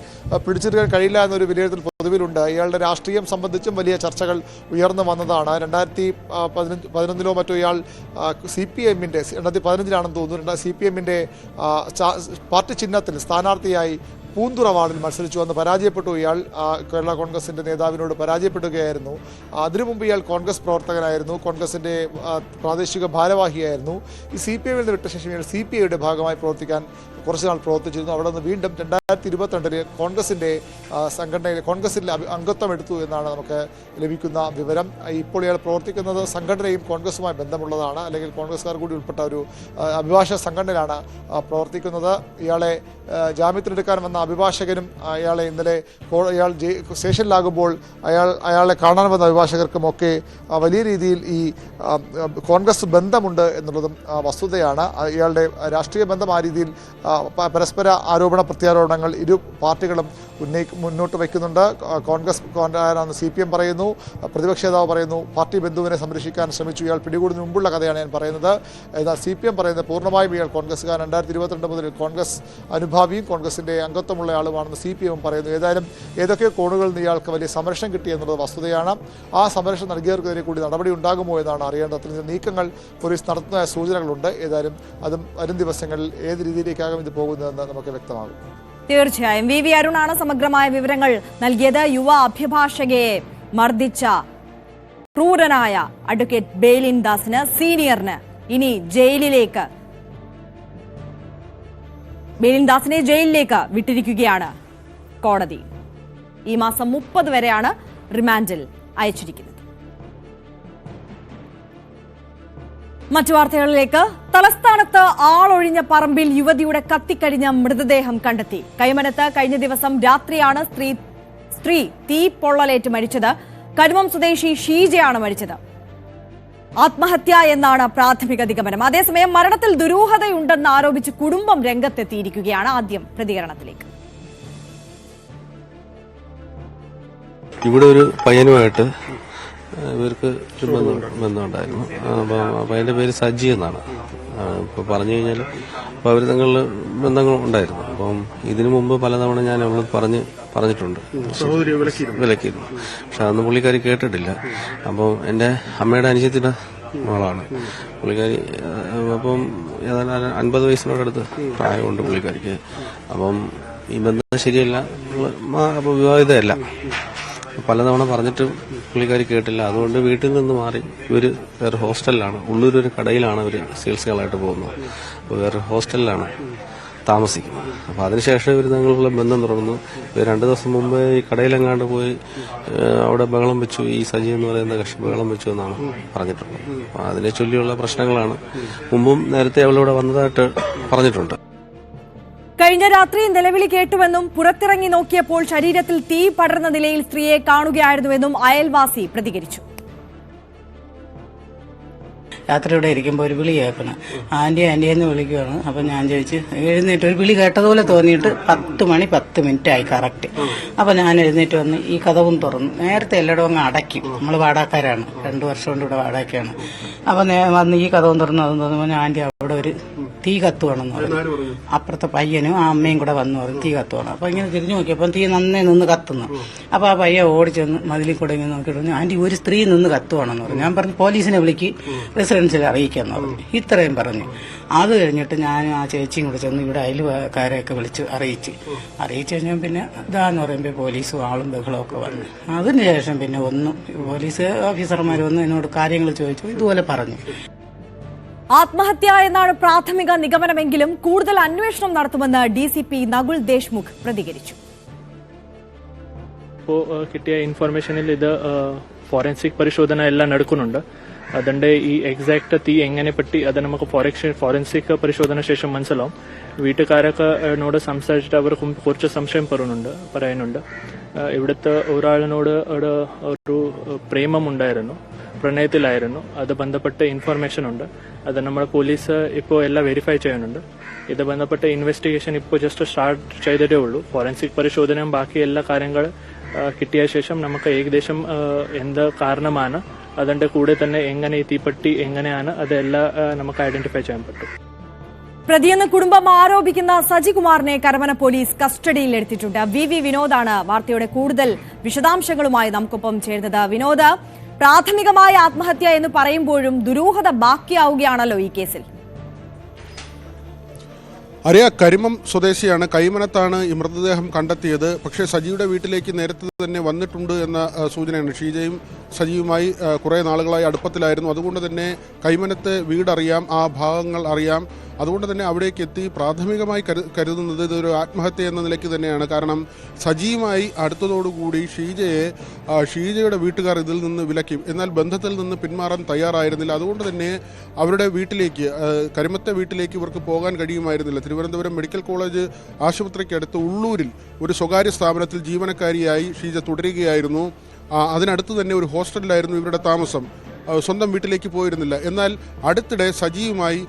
പിടിച്ചെടുക്കാൻ കഴിയില്ല എന്നൊരു വിലയിരുത്തൽ പൊതുവിലുണ്ട്. ഇയാളുടെ രാഷ്ട്രീയം സംബന്ധിച്ചും വലിയ ചർച്ചകൾ ഉയർന്നു വന്നതാണ്. 2011 മറ്റോ ഇയാൾ CPM-ന്റെ 2015 തോന്നുന്നു, CPM-ന്റെ പാർട്ടി ചിഹ്നത്തിൽ സ്ഥാനാർത്ഥിയായി പൂന്തുറ വാർഡിൽ മത്സരിച്ചു വന്ന് പരാജയപ്പെട്ടു. ഇയാൾ കേരള കോൺഗ്രസിൻ്റെ നേതാവിനോട് പരാജയപ്പെടുകയായിരുന്നു. അതിനു മുമ്പ് ഇയാൾ കോൺഗ്രസ് പ്രവർത്തകനായിരുന്നു, കോൺഗ്രസിൻ്റെ പ്രാദേശിക ഭാരവാഹിയായിരുന്നു. ഈ CPM-ൽ നിന്ന് വിട്ട ശേഷം ഇയാൾ CPI-യുടെ ഭാഗമായി പ്രവർത്തിക്കാൻ കുറച്ചുനാൾ പ്രവർത്തിച്ചിരുന്നു. അവിടെ നിന്ന് വീണ്ടും 2022 കോൺഗ്രസിൻ്റെ സംഘടനയിൽ കോൺഗ്രസിൽ അംഗത്വം എടുത്തു എന്നാണ് നമുക്ക് ലഭിക്കുന്ന വിവരം. ഇപ്പോൾ ഇയാൾ പ്രവർത്തിക്കുന്നത് സംഘടനയും കോൺഗ്രസുമായി ബന്ധമുള്ളതാണ്, അല്ലെങ്കിൽ കോൺഗ്രസ്സുകാർ കൂടി ഉൾപ്പെട്ട ഒരു അഭിഭാഷക സംഘടനയിലാണ് പ്രവർത്തിക്കുന്നത്. ഇയാളെ ജാമ്യത്തിനെടുക്കാൻ വന്ന അഭിഭാഷകനും അയാളെ ഇന്നലെ ഇയാൾ സ്റ്റേഷനിലാകുമ്പോൾ അയാളെ കാണാൻ വന്ന അഭിഭാഷകർക്കുമൊക്കെ വലിയ രീതിയിൽ ഈ കോൺഗ്രസ് ബന്ധമുണ്ട് എന്നുള്ളതും വസ്തുതയാണ്. ഇയാളുടെ രാഷ്ട്രീയ ബന്ധം ആ രീതിയിൽ പരസ്പര ആരോപണ പ്രത്യാരോപണങ്ങൾ ഇരു പാർട്ടികളും മുന്നോട്ട് വയ്ക്കുന്നുണ്ട്. കോൺഗ്രസ് CPM പറയുന്നു, പ്രതിപക്ഷ നേതാവ് പറയുന്നു പാർട്ടി ബന്ധുവിനെ സംരക്ഷിക്കാൻ ശ്രമിച്ചു, ഇയാൾ പിടികൂടുന്നതിന് മുമ്പുള്ള കഥയാണ് ഞാൻ പറയുന്നത്. എന്നാൽ CPM പറയുന്നത് പൂർണ്ണമായും ഇയാൾ കോൺഗ്രസ്സുകാരൻ 2022 മുതൽ കോൺഗ്രസ് അനുഭാവിയും കോൺഗ്രസിൻ്റെ അംഗത്വമുള്ള ആളുമാണെന്ന് CPM പറയുന്നു. ഏതായാലും ഏതൊക്കെ കോണുകളിൽ നിന്ന് ഇയാൾക്ക് വലിയ സംരക്ഷണം കിട്ടി എന്നുള്ളത് വസ്തുതയാണ്. ആ സംരക്ഷണം നൽകിയവർക്കെതിരെ കൂടി നടപടി ഉണ്ടാകുമോ എന്നാണ് അറിയേണ്ടത്. അത്തരം നീക്കങ്ങൾ പോലീസ് നടത്തുന്ന സൂചനകളുണ്ട്. ഏതായാലും അതും വരും ദിവസങ്ങളിൽ ഏത് രീതിയിലേക്കാകും ഇത് പോകുന്നതെന്ന് നമുക്ക് വ്യക്തമാകും. തീർച്ചയായും VV അരുണാണ് സമഗ്രമായ വിവരങ്ങൾ നൽകിയത്. യുവ അഭിഭാഷകയെ മർദ്ദിച്ച ക്രൂരനായ അഡ്വക്കേറ്റ് ബേലിൻ ദാസിന്, സീനിയറിന് ഇനി ജയിലിലേക്ക്, ബേലിൻ ദാസിനെ ജയിലിലേക്ക് വിട്ടിരിക്കുകയാണ് കോടതി. ഈ മാസം 30 വരെയാണ് റിമാൻഡിൽ അയച്ചിരിക്കുന്നത്. മറ്റു വാർത്തകളിലേക്ക്. തലസ്ഥാനത്ത് ആളൊഴിഞ്ഞ പറമ്പിൽ യുവതിയുടെ കത്തിക്കരിഞ്ഞ മൃതദേഹം കണ്ടെത്തി. കൈമനത്ത് കഴിഞ്ഞ ദിവസം രാത്രിയാണ് സ്ത്രീ തീ പൊള്ളലേറ്റ് മരിച്ചത്. കരുമം സ്വദേശി ഷീജയാണ് മരിച്ചത്. ആത്മഹത്യ എന്നാണ് പ്രാഥമിക നിഗമനം. അതേസമയം മരണത്തിൽ ദുരൂഹതയുണ്ടെന്ന് ആരോപിച്ച് കുടുംബം രംഗത്തെത്തിയിരിക്കുകയാണ്. ആദ്യം പ്രതികരണത്തിലേക്ക്. ഇവിടെ ഒരു പയ്യനുമായിട്ട് ഇവർക്ക് ബന്ധമുണ്ടായിരുന്നു. അപ്പം അതിൻ്റെ പേര് സജ്ജി എന്നാണ്. ഇപ്പോൾ പറഞ്ഞു കഴിഞ്ഞാൽ അപ്പോൾ അവർ തങ്ങളിൽ ബന്ധങ്ങൾ ഉണ്ടായിരുന്നു. അപ്പം ഇതിനു മുമ്പ് പലതവണ ഞാൻ അവൾ പറഞ്ഞിട്ടുണ്ട്, വിലക്കിയിരുന്നു. പക്ഷെ അതൊന്നും പുള്ളിക്കാരി കേട്ടിട്ടില്ല. അപ്പം എൻ്റെ അമ്മയുടെ അനുജത്തിൻ്റെ മകളാണ് പുള്ളിക്കാരി. അപ്പം ഏതാണ്ട് 50 വയസ്സിനോടടുത്ത് പ്രായമുണ്ട് പുള്ളിക്കാരിക്ക്. അപ്പം ഈ ബന്ധം ശരിയല്ല, അപ്പോൾ വിവാഹിതയല്ല. പലതവണ പറഞ്ഞിട്ടും പുള്ളിക്കാരി കേട്ടില്ല. അതുകൊണ്ട് വീട്ടിൽ നിന്ന് മാറി ഇവർ വേറെ ഹോസ്റ്റലിലാണ്, ഉള്ളൂരൊരു കടയിലാണ് അവർ സെയിൽസുകളായിട്ട് പോകുന്നത്. അപ്പോൾ വേറെ ഹോസ്റ്റലിലാണ് താമസിക്കുന്നത്. അപ്പോൾ അതിനുശേഷം ഇവർ തങ്ങളുള്ള ബന്ധം തുടർന്നു. 2 ദിവസം മുമ്പ് ഈ കടയിലെങ്ങാണ്ട് പോയി അവിടെ ബഹളം വെച്ചു, ഈ സജി എന്ന് പറയുന്ന കക്ഷി ബഹളം വെച്ചു എന്നാണ് പറഞ്ഞിട്ടുള്ളത്. അപ്പോൾ അതിനെ ചൊല്ലിയുള്ള പ്രശ്നങ്ങളാണ്. മുമ്പും നേരത്തെ അവളിവിടെ വന്നതായിട്ട് പറഞ്ഞിട്ടുണ്ട്. കഴിഞ്ഞ രാത്രി നിലവിളി കേട്ടുവെന്നും പുറത്തിറങ്ങി നോക്കിയപ്പോൾ ശരീരത്തിൽ തീ പടർന്ന നിലയിൽ സ്ത്രീയെ കാണുകയായിരുന്നുവെന്നും അയൽവാസി പ്രതികരിച്ചു. രാത്രി ഇവിടെ ഇരിക്കുമ്പോൾ ഒരു വിളി കേൾക്കണം, ആൻറ്റി എന്ന് വിളിക്കുകയാണ്. അപ്പം ഞാൻ ചോദിച്ച് എഴുന്നേറ്റ്, ഒരു വിളി കേട്ടതുപോലെ തോന്നിയിട്ട് 10 മണി 10 മിനിറ്റ് ആയി കറക്റ്റ്. അപ്പം ഞാൻ എഴുന്നേറ്റ് വന്ന് ഈ കഥവും തുറന്നു. നേരത്തെ എല്ലായിടവും അങ്ങ് അടയ്ക്കും, നമ്മൾ വാടകക്കാരാണ്, 2 വർഷം കൊണ്ട് ഇവിടെ വാടകയ്ക്കാണ്. അപ്പം വന്ന് ഈ കഥവും തുറന്നു അതും തോന്നുമ്പോൾ ആൻറ്റി അവിടെ ഒരു തീ കത്തുവാണെന്ന് പറഞ്ഞു. അപ്പുറത്തെ പയ്യനും ആ അമ്മയും കൂടെ വന്നു പറഞ്ഞു തീ കത്തുവാണ്. അപ്പം ഇങ്ങനെ തിരിഞ്ഞു നോക്കിയപ്പം തീ നന്നേ നിന്ന് കത്തുന്നു. അപ്പോൾ ആ പയ്യ ഓടിച്ചെന്ന് മതിലിൽ കൂടെ ഇങ്ങനെ നോക്കിയിട്ട് ആൻറ്റി ഒരു സ്ത്രീ നിന്ന് കത്തുവാണെന്ന് പറഞ്ഞു. ഞാൻ പറഞ്ഞു പോലീസിനെ വിളിക്ക്, റെസിഡൻസിൽ അറിയിക്കാന്ന് പറഞ്ഞു. ഇത്രയും പറഞ്ഞു. അത് കഴിഞ്ഞിട്ട് ഞാനും ആ ചേച്ചിയും കൂടെ ചെന്ന് ഇവിടെ അയൽക്കാരെയൊക്കെ വിളിച്ച് അറിയിച്ച് കഴിഞ്ഞാൽ പിന്നെ ഇതാന്ന് പറയുമ്പോൾ പോലീസും ആളും ബഹളവും ഒക്കെ വന്നു. അതിനുശേഷം പിന്നെ ഒന്നും പോലീസ് ഓഫീസർമാർ വന്ന് എന്നോട് കാര്യങ്ങൾ ചോദിച്ചു, ഇതുപോലെ പറഞ്ഞു. ആത്മഹത്യ എന്നാണ് പ്രാഥമിക നിഗമനമെങ്കിലും കൂടുതൽ അന്വേഷണം നടത്തുമെന്ന് ഡിസിപി നകുൽ ദേശ്മുഖ് പ്രതികരിച്ചു. ഇപ്പോൾ കിട്ടിയ ഇൻഫർമേഷനിൽ ഇത് ഫോറൻസിക് പരിശോധന എല്ലാം നടക്കുന്നുണ്ട്. അതിന്റെ ഈ എക്സാക്ട് തീ എങ്ങനെ പറ്റി അത് നമുക്ക് ഫോറൻസിക് പരിശോധന ശേഷം മനസ്സിലാവും. വീട്ടുകാരൊക്കെ എന്നോട് സംസാരിച്ചിട്ട് അവർ കുറച്ച് സംശയം പറയുന്നുണ്ട്. ഇവിടുത്തെ ഒരാളിനോട് ഒരു പ്രേമമുണ്ടായിരുന്നു, പ്രണയത്തിലായിരുന്നു. അത് ബന്ധപ്പെട്ട ഇൻഫർമേഷൻ ഉണ്ട്. അത് നമ്മുടെ പോലീസ് ഇപ്പോൾ എല്ലാം വെരിഫൈ ചെയ്യുന്നുണ്ട്. ഇത് ബന്ധപ്പെട്ട ഇൻവെസ്റ്റിഗേഷൻ ഇപ്പോൾ ജസ്റ്റ് സ്റ്റാർട്ട് ചെയ്തതേ ഉള്ളൂ. ഫോറൻസിക് പരിശോധനയും ബാക്കി എല്ലാ കാര്യങ്ങൾ കിട്ടിയ ശേഷം നമുക്ക് ഏകദേശം എന്ത് കാരണമാണ്, അതിന്റെ കൂടെ തന്നെ എങ്ങനെ ഈ തീപ്പെട്ടി എങ്ങനെയാണ്, അതെല്ലാം നമുക്ക് ഐഡന്റിഫൈ ചെയ്യാൻ പറ്റും. പ്രതിയെന്ന് കുടുംബം ആരോപിക്കുന്ന സജികുമാറിനെ കരമന പോലീസ് കസ്റ്റഡിയിലെടുത്തിട്ടുണ്ട്. വി വിനോദാണ് വാർത്തയുടെ കൂടുതൽ വിശദാംശങ്ങളുമായി നമുക്കൊപ്പം ചേരുന്നത്. വിനോദ്, പ്രാഥമികമായ ആത്മഹത്യ എന്ന് പറയുമ്പോഴും ദുരൂഹത ബാക്കിയാവുകയാണല്ലോ ഈ കേസിൽ. അറിയ കരിമം സ്വദേശിയാണ്, കൈമനത്താണ് ഈ മൃതദേഹം കണ്ടെത്തിയത്. പക്ഷേ സജിയുടെ വീട്ടിലേക്ക് നേരത്തെ തന്നെ വന്നിട്ടുണ്ട് എന്ന സൂചനയാണ്. ഷീജയും സജിയുമായി കുറേ നാളുകളായി അടുപ്പത്തിലായിരുന്നു. അതുകൊണ്ട് തന്നെ കൈമനത്തെ വീടറിയാം, ആ ഭാഗങ്ങൾ അറിയാം. അതുകൊണ്ട് തന്നെ അവിടേക്ക് എത്തി പ്രാഥമികമായി കരുതുന്നത് ഇതൊരു ആത്മഹത്യ എന്ന നിലയ്ക്ക് തന്നെയാണ്. കാരണം സജിയുമായി അടുത്തതോടുകൂടി ഷീജയുടെ വീട്ടുകാർ ഇതിൽ നിന്ന് വിലക്കി. എന്നാൽ ബന്ധത്തിൽ നിന്ന് പിന്മാറാൻ തയ്യാറായിരുന്നില്ല. അതുകൊണ്ട് തന്നെ അവരുടെ വീട്ടിലേക്ക്, കരിമത്തെ വീട്ടിലേക്ക് ഇവർക്ക് പോകാൻ കഴിയുമായിരുന്നില്ല. തിരുവനന്തപുരം മെഡിക്കൽ കോളേജ് ആശുപത്രിക്കടുത്ത് ഉള്ളൂരിൽ ഒരു സ്വകാര്യ സ്ഥാപനത്തിൽ ജീവനക്കാരിയായി ഷീജ തുടരുകയായിരുന്നു. അതിനടുത്ത് തന്നെ ഒരു ഹോസ്റ്റലിലായിരുന്നു ഇവരുടെ താമസം. സ്വന്തം വീട്ടിലേക്ക് പോയിരുന്നില്ല. എന്നാൽ അടുത്തിടെ സജിയുമായി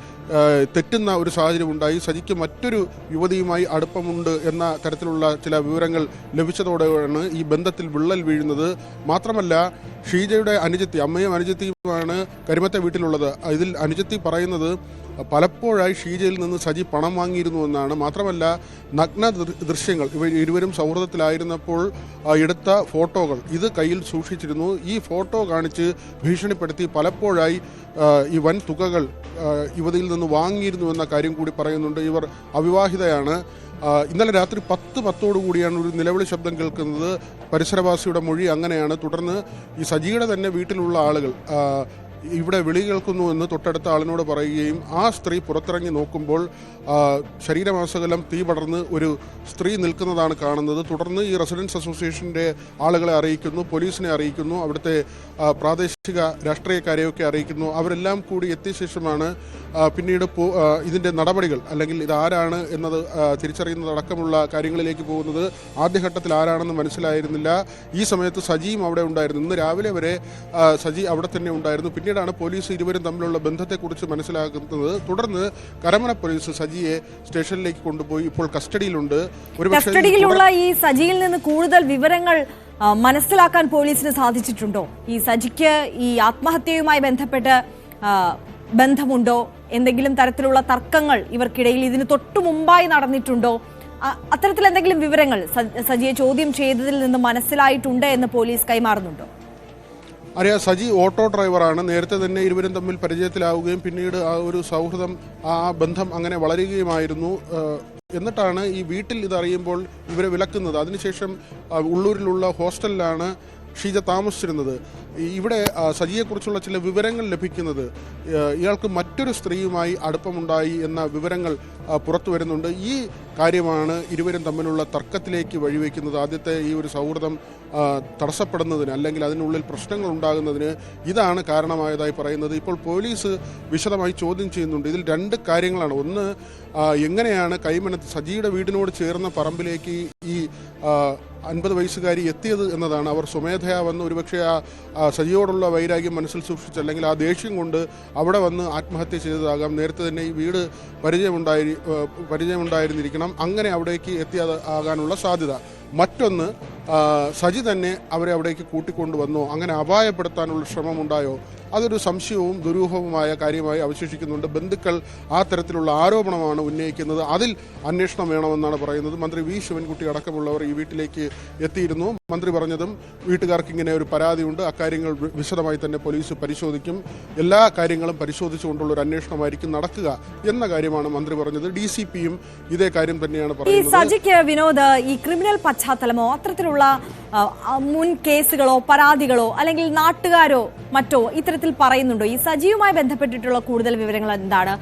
തെറ്റുന്ന ഒരു സാഹചര്യം ഉണ്ടായി. സജിക്ക് മറ്റൊരു യുവതിയുമായി അടുപ്പമുണ്ട് എന്ന തരത്തിലുള്ള ചില വിവരങ്ങൾ ലഭിച്ചതോടെയാണ് ഈ ബന്ധത്തിൽ വിള്ളൽ വീഴുന്നത്. മാത്രമല്ല ഷീജയുടെ അനുജത്തി, അമ്മയും അനുജത്തിയുമാണ് കരിമത്തെ വീട്ടിലുള്ളത്. ഇതിൽ അനുജത്തി പറയുന്നത് പലപ്പോഴായി ഷീജയിൽ നിന്ന് സജി പണം വാങ്ങിയിരുന്നു എന്നാണ്. മാത്രമല്ല നഗ്ന ദൃശ്യങ്ങൾ ഇരുവരും സൗഹൃദത്തിലായിരുന്നപ്പോൾ എടുത്ത ഫോട്ടോകൾ ഇത് കയ്യിൽ സൂക്ഷിച്ചിരുന്നു. ഈ ഫോട്ടോ കാണിച്ച് ഭീഷണിപ്പെടുത്തി പലപ്പോഴായി ഈ വൻ തുകകൾ യുവതിയിൽ നിന്ന് വാങ്ങിയിരുന്നു എന്ന കാര്യം കൂടി പറയുന്നുണ്ട്. ഇവർ അവിവാഹിതയാണ്. ഇന്നലെ രാത്രി 10:10 കൂടിയാണ് ഒരു നിലവിളി ശബ്ദം കേൾക്കുന്നത്. പരിസരവാസിയുടെ മൊഴി അങ്ങനെയാണ്. തുടർന്ന് ഈ സജിയുടെ തന്നെ വീട്ടിലുള്ള ആളുകൾ ഇവിടെ വിളി കേൾക്കുന്നുവെന്ന് തൊട്ടടുത്ത ആളിനോട് പറയുകയും ആ സ്ത്രീ പുറത്തിറങ്ങി നോക്കുമ്പോൾ ശരീരമാസകലം തീ പടർന്ന് ഒരു സ്ത്രീ നിൽക്കുന്നതാണ് കാണുന്നത്. തുടർന്ന് ഈ റെസിഡൻസ് അസോസിയേഷൻ്റെ ആളുകളെ അറിയിക്കുന്നു, പോലീസിനെ അറിയിക്കുന്നു, അവിടുത്തെ പ്രാദേശിക രാഷ്ട്രീയക്കാരെയൊക്കെ അറിയിക്കുന്നു. അവരെല്ലാം കൂടി എത്തിയ ശേഷമാണ് പിന്നീട് ഇതിൻ്റെ നടപടികൾ അല്ലെങ്കിൽ ഇതാരാണ് എന്നത് തിരിച്ചറിയുന്നതടക്കമുള്ള കാര്യങ്ങളിലേക്ക് പോകുന്നത്. ആദ്യഘട്ടത്തിൽ ആരാണെന്ന് മനസ്സിലായിരുന്നില്ല. ഈ സമയത്ത് സജിയും അവിടെ ഉണ്ടായിരുന്നു. ഇന്ന് രാവിലെ വരെ സജി അവിടെ തന്നെ ഉണ്ടായിരുന്നു. പിന്നീടാണ് പോലീസ് ഇരുവരും തമ്മിലുള്ള ബന്ധത്തെക്കുറിച്ച് മനസ്സിലാക്കുന്നത്. തുടർന്ന് കരമന പോലീസ് സജിയെ സ്റ്റേഷനിലേക്ക് കൊണ്ടുപോയി ഇപ്പോൾ കസ്റ്റഡിയിലുണ്ട്. കസ്റ്റഡിയിലുള്ള ഈ സജിയിൽ നിന്ന് കൂടുതൽ വിവരങ്ങൾ മനസ്സിലാക്കാൻ പോലീസിന് സാധിച്ചിട്ടുണ്ടോ? ഈ സജിക്ക് ഈ ആത്മഹത്യയുമായി ബന്ധപ്പെട്ട് ബന്ധമുണ്ടോ? എന്തെങ്കിലും തരത്തിലുള്ള തർക്കങ്ങൾ ഇവർക്കിടയിൽ ഇതിന് തൊട്ടു മുമ്പായി നടന്നിട്ടുണ്ടോ? അത്തരത്തിൽ എന്തെങ്കിലും വിവരങ്ങൾ സജിയെ ചോദ്യം ചെയ്തതിൽ നിന്ന് മനസ്സിലായിട്ടുണ്ട് എന്ന് പോലീസ് കൈമാറുന്നുണ്ടോ? അറിയാം, സജി ഓട്ടോ ഡ്രൈവറാണ്. നേരത്തെ തന്നെ ഇരുവരും തമ്മിൽ പരിചയത്തിലാവുകയും പിന്നീട് ആ ഒരു സൗഹൃദം, ആ ബന്ധം അങ്ങനെ വളരുകയുമായിരുന്നു. എന്നിട്ടാണ് ഈ വീട്ടിൽ ഇതറിയുമ്പോൾ ഇവരെ വിലക്കുന്നത്. അതിനുശേഷം ഉള്ളൂരിലുള്ള ഹോസ്റ്റലിലാണ് ഷീജ താമസിച്ചിരുന്നത്. ഇവിടെ സജിയെക്കുറിച്ചുള്ള ചില വിവരങ്ങൾ ലഭിക്കുന്നത് ഇയാൾക്ക് മറ്റൊരു സ്ത്രീയുമായി അടുപ്പമുണ്ടായി എന്ന വിവരങ്ങൾ പുറത്തു വരുന്നുണ്ട്. ഈ കാര്യമാണ് ഇരുവരും തമ്മിലുള്ള തർക്കത്തിലേക്ക് വഴിവെക്കുന്നത്. ആദ്യത്തെ ഈ ഒരു സൗഹൃദം തടസ്സപ്പെടുന്നതിന് അല്ലെങ്കിൽ അതിനുള്ളിൽ പ്രശ്നങ്ങൾ ഉണ്ടാകുന്നതിന് ഇതാണ് കാരണമായതായി പറയുന്നത്. ഇപ്പോൾ പോലീസ് വിശദമായി ചോദ്യം ചെയ്യുന്നുണ്ട്. ഇതിൽ രണ്ട് കാര്യങ്ങളാണ്. ഒന്ന്, എങ്ങനെയാണ് കൈമനത്ത് സജിയുടെ വീടിനോട് ചേർന്ന പറമ്പിലേക്ക് ഈ 50 വയസ്സുകാരി എത്തിയത് എന്നതാണ്. അവർ സ്വമേധയാ വന്ന് ഒരുപക്ഷെ ആ സജിയോടുള്ള വൈരാഗ്യം മനസ്സിൽ സൂക്ഷിച്ച് അല്ലെങ്കിൽ ആ ദേഷ്യം കൊണ്ട് അവിടെ വന്ന് ആത്മഹത്യ ചെയ്തതാകാം. നേരത്തെ തന്നെ ഈ വീട് പരിചയമുണ്ടായിരുന്നിരിക്കണം. അങ്ങനെ അവിടേക്ക് എത്തിയതാകാനുള്ള സാധ്യത. മറ്റൊന്ന്, സജി തന്നെ അവരെ അവിടേക്ക് കൂട്ടിക്കൊണ്ടുവന്നോ, അങ്ങനെ അപായപ്പെടുത്താനുള്ള ശ്രമമുണ്ടായോ, അതൊരു സംശയവും ദുരൂഹവുമായ കാര്യമായി അവശേഷിക്കുന്നുണ്ട്. ബന്ധുക്കൾ ആ തരത്തിലുള്ള ആരോപണമാണ് ഉന്നയിക്കുന്നത്. അതിൽ അന്വേഷണം വേണമെന്നാണ് പറയുന്നത്. മന്ത്രി വി ശിവൻകുട്ടി അടക്കമുള്ളവർ ഈ വീട്ടിലേക്ക് എത്തിയിരുന്നു. മന്ത്രി പറഞ്ഞതും വീട്ടുകാർക്ക് ഇങ്ങനെ ഒരു പരാതിയുണ്ട്, അക്കാര്യങ്ങൾ വിശദമായി തന്നെ പോലീസ് പരിശോധിക്കും, എല്ലാ കാര്യങ്ങളും പരിശോധിച്ചുകൊണ്ടുള്ള ഒരു അന്വേഷണമായിരിക്കും നടക്കുക എന്ന കാര്യമാണ് മന്ത്രി പറഞ്ഞത്. DCPയും ഇതേ കാര്യം തന്നെയാണ് പറയുന്നത്. സജിക്ക് വിനോദ്, ഈ ക്രിമിനൽ പശ്ചാത്തലമോ അത്തരത്തിലുള്ള മുൻ കേസുകളോ പരാതികളോ അല്ലെങ്കിൽ നാട്ടുകാരോ മറ്റോ ഇത്തരത്തിൽ പറയുന്നുണ്ടോ? ഈ സജിയുമായി ബന്ധപ്പെട്ടിട്ടുള്ള കൂടുതൽ വിവരങ്ങൾ എന്താണ്?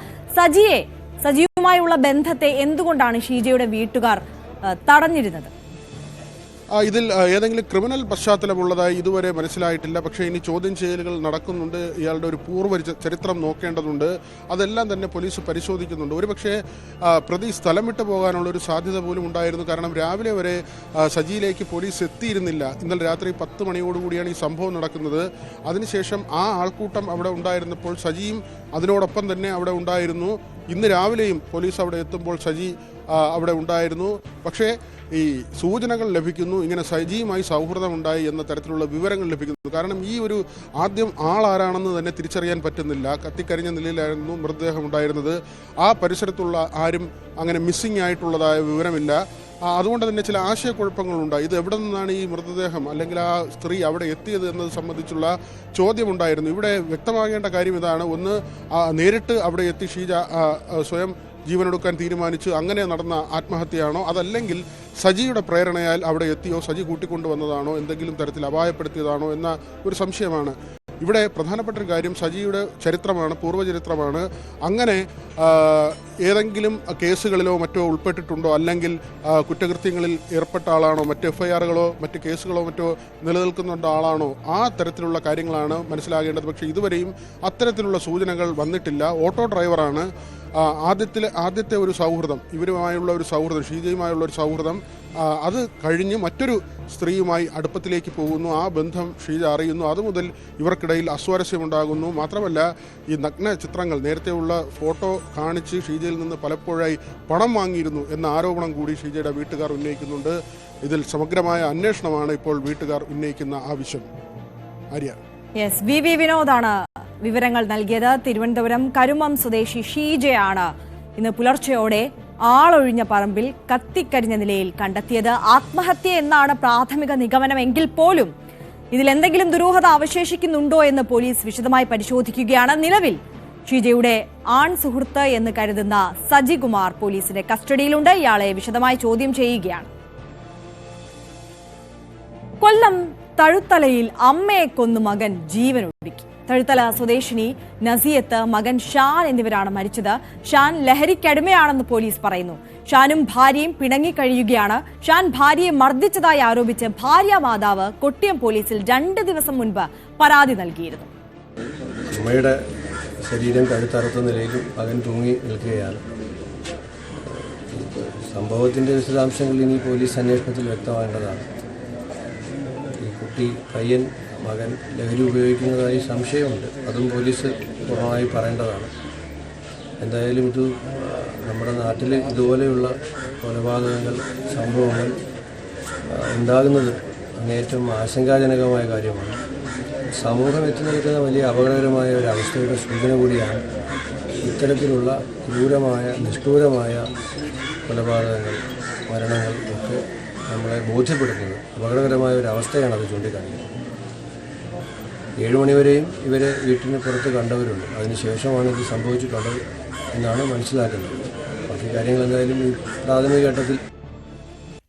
സജിയുമായുള്ള ബന്ധത്തെ എന്തുകൊണ്ടാണ് ഷീജയുടെ വീട്ടുകാർ തടഞ്ഞിരുന്നത്? ഇതിൽ ഏതെങ്കിലും ക്രിമിനൽ പശ്ചാത്തലമുള്ളതായി ഇതുവരെ മനസ്സിലായിട്ടില്ല. പക്ഷേ ഇനി ചോദ്യം ചെയ്യലുകൾ നടക്കുന്നുണ്ട്. ഇയാളുടെ ഒരു പൂർവ്വ ചരിത്രം നോക്കേണ്ടതുണ്ട്. അതെല്ലാം തന്നെ പോലീസ് പരിശോധിക്കുന്നുണ്ട്. ഒരുപക്ഷെ പ്രതി സ്ഥലം വിട്ടു പോകാനുള്ള ഒരു സാധ്യത പോലും ഉണ്ടായിരുന്നു. കാരണം രാവിലെ വരെ സജിയിലേക്ക് പോലീസ് എത്തിയിരുന്നില്ല. ഇന്നലെ രാത്രി 10 മണിയോടുകൂടിയാണ് ഈ സംഭവം നടക്കുന്നത്. അതിനുശേഷം ആ ആൾക്കൂട്ടം അവിടെ ഉണ്ടായിരുന്നപ്പോൾ സജിയും അതിനോടൊപ്പം തന്നെ അവിടെ ഉണ്ടായിരുന്നു. ഇന്ന് രാവിലെയും പോലീസ് അവിടെ എത്തുമ്പോൾ സജി അവിടെ ഉണ്ടായിരുന്നു. പക്ഷേ ഈ സൂചനകൾ ലഭിക്കുന്നു, ഇങ്ങനെ സജിയുമായി സൗഹൃദമുണ്ടായി എന്ന തരത്തിലുള്ള വിവരങ്ങൾ ലഭിക്കുന്നു. കാരണം ഈ ഒരു ആദ്യം ആളാരാണെന്ന് തന്നെ തിരിച്ചറിയാൻ പറ്റുന്നില്ല. കത്തിക്കരിഞ്ഞ നിലയിലായിരുന്നു മൃതദേഹം ഉണ്ടായിരുന്നത്. ആ പരിസരത്തുള്ള ആരും അങ്ങനെ മിസ്സിംഗ് ആയിട്ടുള്ളതായ വിവരമില്ല. അതുകൊണ്ട് തന്നെ ചില ആശയക്കുഴപ്പങ്ങളുണ്ട്. ഇത് എവിടെ നിന്നാണ് ഈ മൃതദേഹം അല്ലെങ്കിൽ ആ സ്ത്രീ അവിടെ എത്തിയത് എന്നത് സംബന്ധിച്ചുള്ള ചോദ്യമുണ്ടായിരുന്നു. ഇവിടെ വ്യക്തമാകേണ്ട കാര്യം ഇതാണ്. ഒന്ന്, നേരിട്ട് അവിടെ എത്തി ഷീജ സ്വയം ജീവനൊടുക്കാൻ തീരുമാനിച്ചു അങ്ങനെ നടന്ന ആത്മഹത്യയാണോ, അതല്ലെങ്കിൽ സജിയുടെ പ്രേരണയാൽ അവിടെ എത്തിയോ, സജി കൂട്ടിക്കൊണ്ടുവന്നതാണോ, എന്തെങ്കിലും തരത്തിൽ അപായപ്പെടുത്തിയതാണോ എന്ന ഒരു സംശയമാണ്. ഇവിടെ പ്രധാനപ്പെട്ട ഒരു കാര്യം സജിയുടെ ചരിത്രമാണ്, പൂർവ്വചരിത്രമാണ്. അങ്ങനെ ഏതെങ്കിലും കേസുകളിലോ മറ്റോ ഉൾപ്പെട്ടിട്ടുണ്ടോ, അല്ലെങ്കിൽ കുറ്റകൃത്യങ്ങളിൽ ഏർപ്പെട്ട ആളാണോ, മറ്റ് FIRകളോ മറ്റ് കേസുകളോ മറ്റോ നിലനിൽക്കുന്ന ആളാണോ, ആ തരത്തിലുള്ള കാര്യങ്ങളാണ് മനസ്സിലാകേണ്ടത്. പക്ഷേ ഇതുവരെയും അത്തരത്തിലുള്ള സൂചനകൾ വന്നിട്ടില്ല. ഓട്ടോ ഡ്രൈവറാണ്. ആദ്യത്തെ ഒരു സൗഹൃദം, ഇവരുമായുള്ള ഒരു സൗഹൃദം, ഷീജയുമായുള്ള ഒരു സൗഹൃദം, അത് കഴിഞ്ഞ് മറ്റൊരു സ്ത്രീയുമായി അടുപ്പത്തിലേക്ക് പോകുന്നു. ആ ബന്ധം ഷീജ അറിയുന്നു. അതുമുതൽ ഇവർക്കിടയിൽ അസ്വാരസ്യമുണ്ടാകുന്നു. മാത്രമല്ല ഈ നഗ്ന ചിത്രങ്ങൾ, നേരത്തെയുള്ള ഫോട്ടോ കാണിച്ച് ഷീജയിൽ നിന്ന് പലപ്പോഴായി പണം വാങ്ങിയിരുന്നു എന്ന ആരോപണം കൂടി ഷീജയുടെ വീട്ടുകാർ ഉന്നയിക്കുന്നുണ്ട്. ഇതിൽ സമഗ്രമായ അന്വേഷണമാണ് ഇപ്പോൾ വീട്ടുകാർ ഉന്നയിക്കുന്ന ആവശ്യം. ആര്യ. യെസ്, വി വിനോദാണ് വിവരങ്ങൾ നൽകിയത്. തിരുവനന്തപുരം കരുമം സ്വദേശി ഷീജയാണ് ഇന്ന് പുലർച്ചെയോടെ ആളൊഴിഞ്ഞ പറമ്പിൽ കത്തിക്കരിഞ്ഞ നിലയിൽ കണ്ടെത്തിയത്. ആത്മഹത്യ എന്നാണ് പ്രാഥമിക നിഗമനമെങ്കിൽ പോലും ഇതിലെന്തെങ്കിലും ദുരൂഹത അവശേഷിക്കുന്നുണ്ടോ എന്ന് പോലീസ് വിശദമായി പരിശോധിക്കുകയാണ്. നിലവിൽ ഷീജയുടെ ആൺ സുഹൃത്ത് എന്ന് കരുതുന്ന സജികുമാർ പോലീസിന്റെ കസ്റ്റഡിയിലുണ്ട്. ഇയാളെ വിശദമായി ചോദ്യം ചെയ്യുകയാണ്. കൊല്ലം തഴുത്തലയിൽ അമ്മയെ കൊന്നു മകൻ ജീവനൊടുക്കി. തഴുത്തല സ്വദേശിനി നസിയത്ത്, മകൻ ഷാൻ എന്നിവരാണ് മരിച്ചത്. ഷാൻ ലഹരിക്കടിമയാണെന്ന് പോലീസ് പറയുന്നു. ഷാനും ഭാര്യയും പിണങ്ങിക്കഴിയുകയാണ്. ഷാൻ ഭാര്യയെ മർദ്ദിച്ചതായി ആരോപിച്ച് ഭാര്യാമാതാവ് കൊട്ടിയം പോലീസിൽ 2 ദിവസം മുൻപ് പരാതി നൽകിയിരുന്നു. അമ്മയുടെ ശരീരം കഴുത്തറുത്ത നിലയിലും മകൻ തൂങ്ങി നിൽക്കുകയാണ്. സംഭവത്തിൻ്റെ വിശദാംശങ്ങൾ ഇനി പോലീസ് അന്വേഷണത്തിൽ വ്യക്തമാകേണ്ടതാണ്. ഈ കുട്ടി പയ്യൻ മകൻ ലഹരി ഉപയോഗിക്കുന്നതായി സംശയമുണ്ട്. അതും പോലീസ് പൂർണ്ണമായി പറയേണ്ടതാണ്. എന്തായാലും ഇത് നമ്മുടെ നാട്ടിൽ ഇതുപോലെയുള്ള കൊലപാതകങ്ങൾ, സംഭവങ്ങൾ ഉണ്ടാകുന്നത് അങ്ങേയറ്റം ആശങ്കാജനകമായ കാര്യമാണ്. സമൂഹം എത്തി നിൽക്കുന്ന വലിയ അപകടകരമായ ഒരു അവസ്ഥയുടെ സൂചന കൂടിയാണ് ഇത്തരത്തിലുള്ള ക്രൂരമായ, നിഷ്ഠൂരമായ കൊലപാതകങ്ങൾ, മരണങ്ങൾ ഒക്കെ നമ്മളെ ബോധ്യപ്പെടുത്തുന്നത്. അപകടകരമായ ഒരു അവസ്ഥയാണ് അത് ചൂണ്ടിക്കാണിക്കുന്നത്. 7 മണിവരെയും ഇവരെ വീട്ടിന് പുറത്ത് കണ്ടവരുണ്ട്. അതിനുശേഷമാണ് ഇത് സംഭവിച്ചിട്ടുള്ളത് എന്നാണ് മനസ്സിലാക്കുന്നത്. ബാക്കി കാര്യങ്ങൾ എന്തായാലും ഈ പ്രാഥമിക ഘട്ടത്തിൽ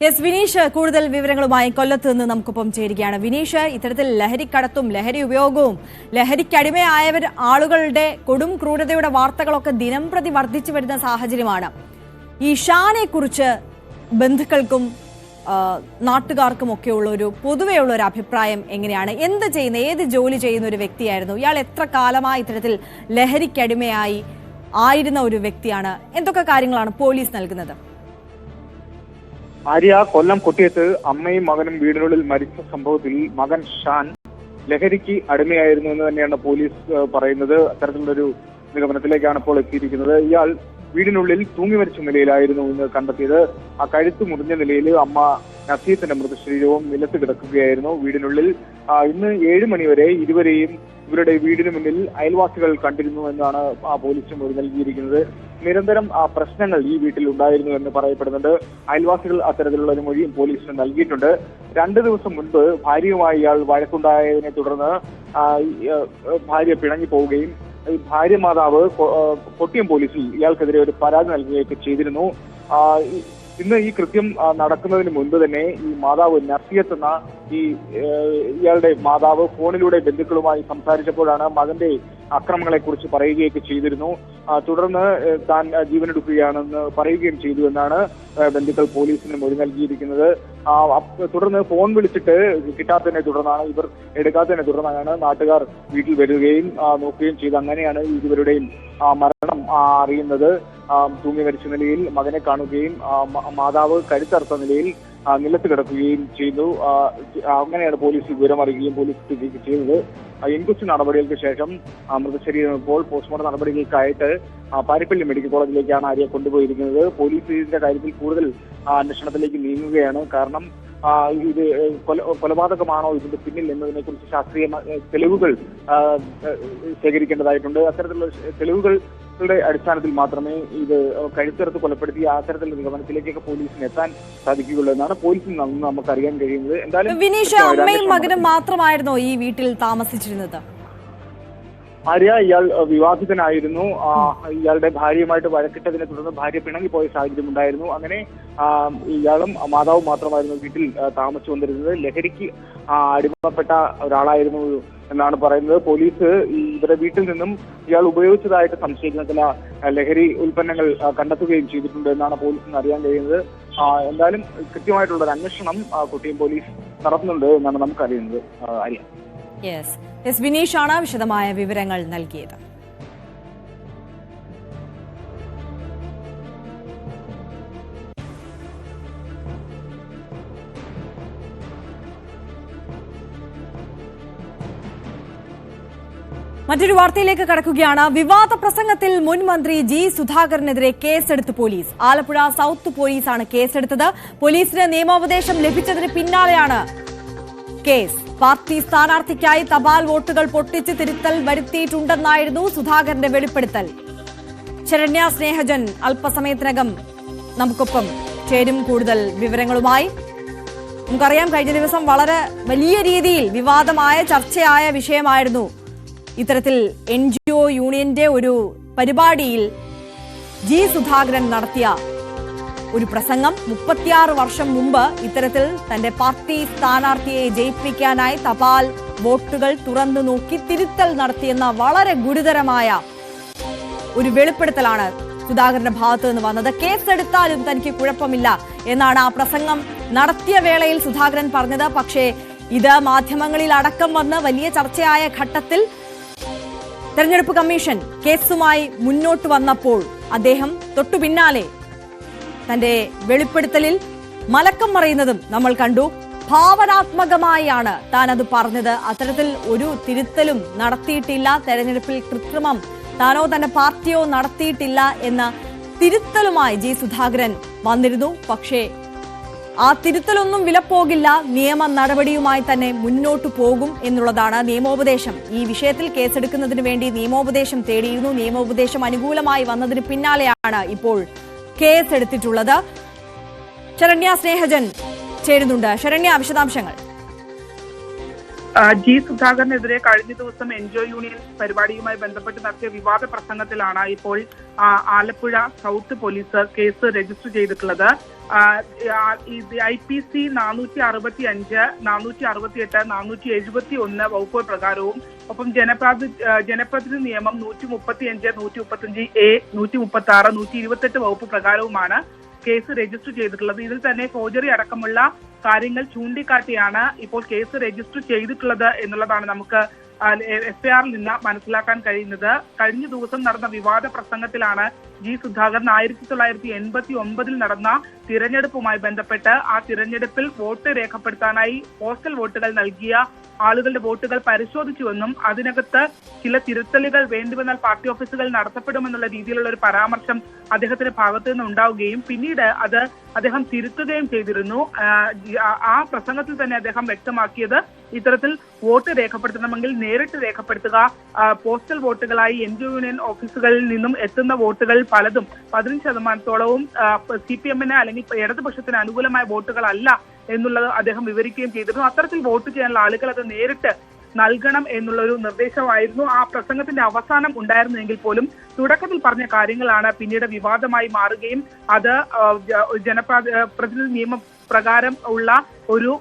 എസ് വിനീഷ് കൂടുതൽ വിവരങ്ങളുമായി കൊല്ലത്ത് നിന്ന് നമുക്കൊപ്പം ചേരുകയാണ്. വിനീഷ്, ഇത്തരത്തിൽ ലഹരിക്കടത്തും ലഹരി ഉപയോഗവും ലഹരിക്കടിമയായവർ ആളുകളുടെ കൊടും ക്രൂരതയുടെ വാർത്തകളൊക്കെ ദിനംപ്രതി വർദ്ധിച്ചു വരുന്ന സാഹചര്യമാണ്. ഈ ഷാനെ കുറിച്ച് ബന്ധുക്കൾക്കും നാട്ടുകാർക്കും ഒക്കെയുള്ള ഒരു പൊതുവെയുള്ള ഒരു അഭിപ്രായം എങ്ങനെയാണ്? എന്ത് ചെയ്യുന്ന, ഏത് ജോലി ചെയ്യുന്ന ഒരു വ്യക്തിയായിരുന്നു ഇയാൾ? എത്ര കാലമായി ഇത്തരത്തിൽ ലഹരിക്കടിമയായി ആയിരുന്ന ഒരു വ്യക്തിയാണ്? എന്തൊക്കെ കാര്യങ്ങളാണ് പോലീസ് നൽകുന്നത്? ആര്യ, കൊല്ലം കൊട്ടിയത്ത് അമ്മയും മകനും വീടിനുള്ളിൽ മരിച്ച സംഭവത്തിൽ മകൻ ഷാൻ ലഹരിക്ക് അടിമയായിരുന്നു എന്ന് തന്നെയാണ് പോലീസ് പറയുന്നത്. അത്തരത്തിലുള്ളൊരു നിഗമനത്തിലേക്കാണ് ഇപ്പോൾ എത്തിയിരിക്കുന്നത്. ഇയാൾ വീടിനുള്ളിൽ തൂങ്ങി മരിച്ച നിലയിലായിരുന്നു ഇന്ന് കണ്ടെത്തിയത്. ആ കഴുത്ത് മുറിഞ്ഞ നിലയിൽ അമ്മ നസീത്തിന്റെ മൃതശരീരവും നിലത്ത് കിടക്കുകയായിരുന്നു വീടിനുള്ളിൽ. ഇന്ന് 7 മണിവരെ ഇരുവരെയും ഇവരുടെ വീടിന് മുന്നിൽ അയൽവാസികൾ കണ്ടിരുന്നു എന്നാണ് പോലീസ് മൊഴി നൽകിയിരിക്കുന്നത്. നിരന്തരം പ്രശ്നങ്ങൾ ഈ വീട്ടിൽ ഉണ്ടായിരുന്നു എന്ന് പറയപ്പെടുന്നുണ്ട്. അയൽവാസികൾ അത്തരത്തിലുള്ള ഒരു മൊഴിയും പോലീസിന് നൽകിയിട്ടുണ്ട്. 2 ദിവസം മുൻപ് ഭാര്യയുമായി ഇയാൾ വഴക്കുണ്ടായതിനെ തുടർന്ന് ഭാര്യ പിണങ്ങി പോവുകയും ഭാര്യ മാതാവ് കൊട്ടിയം പോലീസിൽ ഇയാൾക്കെതിരെ ഒരു പരാതി നൽകുകയൊക്കെ ചെയ്തിരുന്നു. ഇന്ന് ഈ കൃത്യം നടക്കുന്നതിന് മുൻപ് തന്നെ ഈ മാതാവ് നസിയത്ത് എന്ന ഇയാളുടെ മാതാവ് ഫോണിലൂടെ ബന്ധുക്കളുമായി സംസാരിച്ചപ്പോഴാണ് മകന്റെ അക്രമങ്ങളെ കുറിച്ച് പറയുകയൊക്കെ ചെയ്തിരുന്നു. തുടർന്ന് താൻ ജീവനെടുക്കുകയാണെന്ന് പറയുകയും ചെയ്തു എന്നാണ് ബന്ധുക്കൾ പോലീസിന് മൊഴി നൽകിയിരിക്കുന്നത്. തുടർന്ന് ഫോൺ വിളിച്ചിട്ട് കിട്ടാത്തതിനെ തുടർന്നാണ്, ഇവർ എടുക്കാത്തതിനെ തുടർന്നാണ് നാട്ടുകാർ വീട്ടിൽ വരികയും നോക്കുകയും ചെയ്ത് അങ്ങനെയാണ് ഇരുവരുടെയും മരണം അറിയുന്നത്. തൂങ്ങി മരിച്ച നിലയിൽ മകനെ കാണുകയും മാതാവ് കഴുത്തറുത്ത നിലയിൽ നിലത്ത് കിടക്കുകയും ചെയ്തു. അങ്ങനെയാണ് പോലീസ് വിവരം അറിയുകയും പോലീസ് ചെയ്തത്. ഇൻക്വസ്റ്റ് നടപടികൾക്ക് ശേഷം മൃതശരീരം ഇപ്പോൾ പോസ്റ്റ്മോർട്ടം നടപടികൾക്കായിട്ട് പാരിപ്പള്ളി മെഡിക്കൽ കോളേജിലേക്കാണ് ആര്യ കൊണ്ടുപോയിരിക്കുന്നത്. പോലീസ് ഇതിന്റെ കാര്യത്തിൽ കൂടുതൽ അന്വേഷണത്തിലേക്ക് നീങ്ങുകയാണ്. കാരണം ഇത് കൊലപാതകമാണോ ഇതിന്റെ പിന്നിൽ എന്നതിനെ കുറിച്ച് ശാസ്ത്രീയ തെളിവുകൾ ശേഖരിക്കേണ്ടതായിട്ടുണ്ട്. അത്തരത്തിലുള്ള തെളിവുകളുടെ അടിസ്ഥാനത്തിൽ മാത്രമേ ഇത് കഴുത്തറുത്ത് കൊലപ്പെടുത്തി അത്തരത്തിലുള്ള നിഗമനത്തിലേക്കൊക്കെ പോലീസിന് എത്താൻ സാധിക്കുകയുള്ളൂ എന്നാണ് പോലീസിൽ നിന്ന് നമുക്ക് അറിയാൻ കഴിയുന്നത്. എന്തായാലും വിനീഷ്, അമ്മയും മകനും മാത്രമായിരുന്നോ ഈ വീട്ടിൽ താമസിച്ചിരുന്നത്? ആര്യ, ഇയാൾ വിവാഹിതനായിരുന്നു. ഇയാളുടെ ഭാര്യയുമായിട്ട് വഴക്കിട്ടതിനെ തുടർന്ന് ഭാര്യ പിണങ്ങിപ്പോയ സാഹചര്യം ഉണ്ടായിരുന്നു. അങ്ങനെ ഇയാളും മാതാവും മാത്രമായിരുന്നു വീട്ടിൽ താമസിച്ചു വന്നിരുന്നത്. ലഹരിക്ക് അടിമപ്പെട്ട ഒരാളായിരുന്നു എന്നാണ് പറയുന്നത്. പോലീസ് ഇവരുടെ വീട്ടിൽ നിന്നും ഇയാൾ ഉപയോഗിച്ചതായിട്ട് സംശയിക്കുന്ന ചില ലഹരി ഉൽപ്പന്നങ്ങൾ കണ്ടെത്തുകയും ചെയ്തിട്ടുണ്ട് എന്നാണ് പോലീസിന് അറിയാൻ കഴിയുന്നത്. എന്തായാലും കൃത്യമായിട്ടുള്ള ഒരു അന്വേഷണം കൊട്ടിയം പോലീസ് നടത്തുന്നുണ്ട് എന്നാണ് നമുക്കറിയുന്നത്. ആര്യ. എസ് വിനീഷാണ് വിശദമായ വിവരങ്ങൾ നൽകിയത്. മറ്റൊരു വാർത്തയിലേക്ക് കടക്കുകയാണ്. വിവാദ പ്രസംഗത്തിൽ മുൻ മന്ത്രി ജി സുധാകരനെതിരെ കേസെടുത്ത് പോലീസ്. ആലപ്പുഴ സൗത്ത് പോലീസാണ് കേസെടുത്തത്. പോലീസിന് നിയമോപദേശം ലഭിച്ചതിന് പിന്നാലെയാണ് കേസ്. പാർട്ടി സ്ഥാനാർത്ഥിക്കായി തപാൽ വോട്ടുകൾ പൊട്ടിച്ച് തിരുത്തൽ വരുത്തിയിട്ടുണ്ടെന്നായിരുന്നു സുധാകരന്റെ വെളിപ്പെടുത്തൽ. ശരണ്യ സ്നേഹജൻ അല്പസമയത്തിനകം നമുക്കൊപ്പം ചേരും കൂടുതൽ വിവരങ്ങളുമായി. നമുക്കറിയാം, കഴിഞ്ഞ ദിവസം വളരെ വലിയ രീതിയിൽ വിവാദമായ ചർച്ചയായ വിഷയമായിരുന്നു ഇത്തരത്തിൽ NGO യൂണിയന്റെ ഒരു പരിപാടിയിൽ ജി സുധാകരൻ നടത്തിയ ഒരു പ്രസംഗം. 36 വർഷം മുമ്പ് ഇത്തരത്തിൽ തന്റെ പാർട്ടി സ്ഥാനാർത്ഥിയെ ജയിപ്പിക്കാനായി തപാൽ വോട്ടുകൾ തുറന്നു നോക്കി തിരുത്തൽ നടത്തിയെന്ന വളരെ ഗുരുതരമായ ഒരു വെളിപ്പെടുത്തലാണ് സുധാകരന്റെ ഭാഗത്ത് നിന്ന് വന്നത്. കേസെടുത്താലും തനിക്ക് കുഴപ്പമില്ല എന്നാണ് ആ പ്രസംഗം നടത്തിയ വേളയിൽ സുധാകരൻ പറഞ്ഞത്. പക്ഷേ ഇത് മാധ്യമങ്ങളിൽ അടക്കം വന്ന് വലിയ ചർച്ചയായ ഘട്ടത്തിൽ തെരഞ്ഞെടുപ്പ് കമ്മീഷൻ കേസുമായി മുന്നോട്ട് വന്നപ്പോൾ അദ്ദേഹം തൊട്ടു പിന്നാലെ തന്റെ വെളിപ്പെടുത്തലിൽ മലക്കം മറിയുന്നതും നമ്മൾ കണ്ടു. ഭാവനാത്മകമായാണ് താൻ അത് പറഞ്ഞത്. അത്തരത്തിൽ ഒരു തിരുത്തലും നടത്തിയിട്ടില്ല, തെരഞ്ഞെടുപ്പിൽ കൃത്രിമം താനോ തന്റെ പാർട്ടിയോ നടത്തിയിട്ടില്ല എന്ന തിരുത്തലുമായി ജി സുധാകരൻ വന്നിരുന്നു. പക്ഷേ ആ തിരുത്തലൊന്നും വിലപ്പോകില്ല, നിയമ നടപടിയുമായി തന്നെ മുന്നോട്ടു പോകും എന്നുള്ളതാണ് നിയമോപദേശം. ഈ വിഷയത്തിൽ കേസെടുക്കുന്നതിന് വേണ്ടി നിയമോപദേശം തേടിയിരുന്നു. നിയമോപദേശം അനുകൂലമായി വന്നതിന് പിന്നാലെയാണ് ഇപ്പോൾ കേസെടുത്തിട്ടുള്ളത്. ശരണ്യ സ്നേഹജൻ ചേരുന്നുണ്ട്. ശരണ്യ, വിശദാംശങ്ങൾ. ജി സുധാകരനെതിരെ കഴിഞ്ഞ ദിവസം NGO യൂണിയൻ പരിപാടിയുമായി ബന്ധപ്പെട്ട് നടത്തിയ വിവാദ പ്രസംഗത്തിലാണ് ഇപ്പോൾ Alappuzha south police case register ചെയ്തിട്ടുള്ളത്. IPC 465, 468, 471 വകുപ്പുകൾ പ്രകാരവും ഒപ്പം ജനപ്രതിനിധി നിയമം 135, 135A, 136, 128 വകുപ്പ് പ്രകാരവുമാണ് കേസ് രജിസ്റ്റർ ചെയ്തിട്ടുള്ളത്. ഇതിൽ തന്നെ ഫോർജറി അടക്കമുള്ള കാര്യങ്ങൾ ചൂണ്ടിക്കാട്ടിയാണ് ഇപ്പോൾ കേസ് രജിസ്റ്റർ ചെയ്തിട്ടുള്ളത് എന്നുള്ളതാണ് നമുക്ക് FIRൽ നിന്ന് മനസ്സിലാക്കാൻ കഴിയുന്നത്. കഴിഞ്ഞ ദിവസം നടന്ന വിവാദ പ്രസംഗത്തിലാണ് ജി സുധാകരൻ 1989 നടന്ന തിരഞ്ഞെടുപ്പുമായി ബന്ധപ്പെട്ട് ആ തിരഞ്ഞെടുപ്പിൽ വോട്ട് രേഖപ്പെടുത്താനായി പോസ്റ്റൽ വോട്ടുകൾ നൽകിയ ആളുകളുടെ വോട്ടുകൾ പരിശോധിച്ചുവെന്നും അതിനകത്ത് ചില തിരുത്തലുകൾ വേണ്ടിവന്നാൽ പാർട്ടി ഓഫീസുകൾ നടത്തപ്പെടുമെന്നുള്ള രീതിയിലുള്ള ഒരു പരാമർശം അദ്ദേഹത്തിന്റെ ഭാഗത്തു നിന്ന് ഉണ്ടാവുകയും പിന്നീട് അത് അദ്ദേഹം തിരുത്തുകയും ചെയ്തിരുന്നു. ആ പ്രസംഗത്തിൽ തന്നെ അദ്ദേഹം വ്യക്തമാക്കിയത് ഇത്തരത്തിൽ വോട്ട് രേഖപ്പെടുത്തണമെങ്കിൽ നേരിട്ട് രേഖപ്പെടുത്തുക, പോസ്റ്റൽ വോട്ടുകളായി NGO യൂണിയൻ ഓഫീസുകളിൽ നിന്നും എത്തുന്ന വോട്ടുകൾ പലതും 15%-ഓളവും CPM-ന് അല്ലെങ്കിൽ ഇടതുപക്ഷത്തിന് അനുകൂലമായ വോട്ടുകളല്ല എന്നുള്ളത് അദ്ദേഹം വിവരിക്കുകയും ചെയ്തിരുന്നു. അത്തരത്തിൽ വോട്ട് ചെയ്യാനുള്ള ആളുകൾ അത് നേരിട്ട് നൽകണം എന്നുള്ളൊരു നിർദ്ദേശമായിരുന്നു ആ പ്രസംഗത്തിന്റെ അവസാനം ഉണ്ടായിരുന്നെങ്കിൽ പോലും തുടക്കത്തിൽ പറഞ്ഞ കാര്യങ്ങളാണ് പിന്നീട് വിവാദമായി മാറുകയും അത് ജനപ്രതിനിധി നിയമപ്രകാരം ഉള്ള ഒരു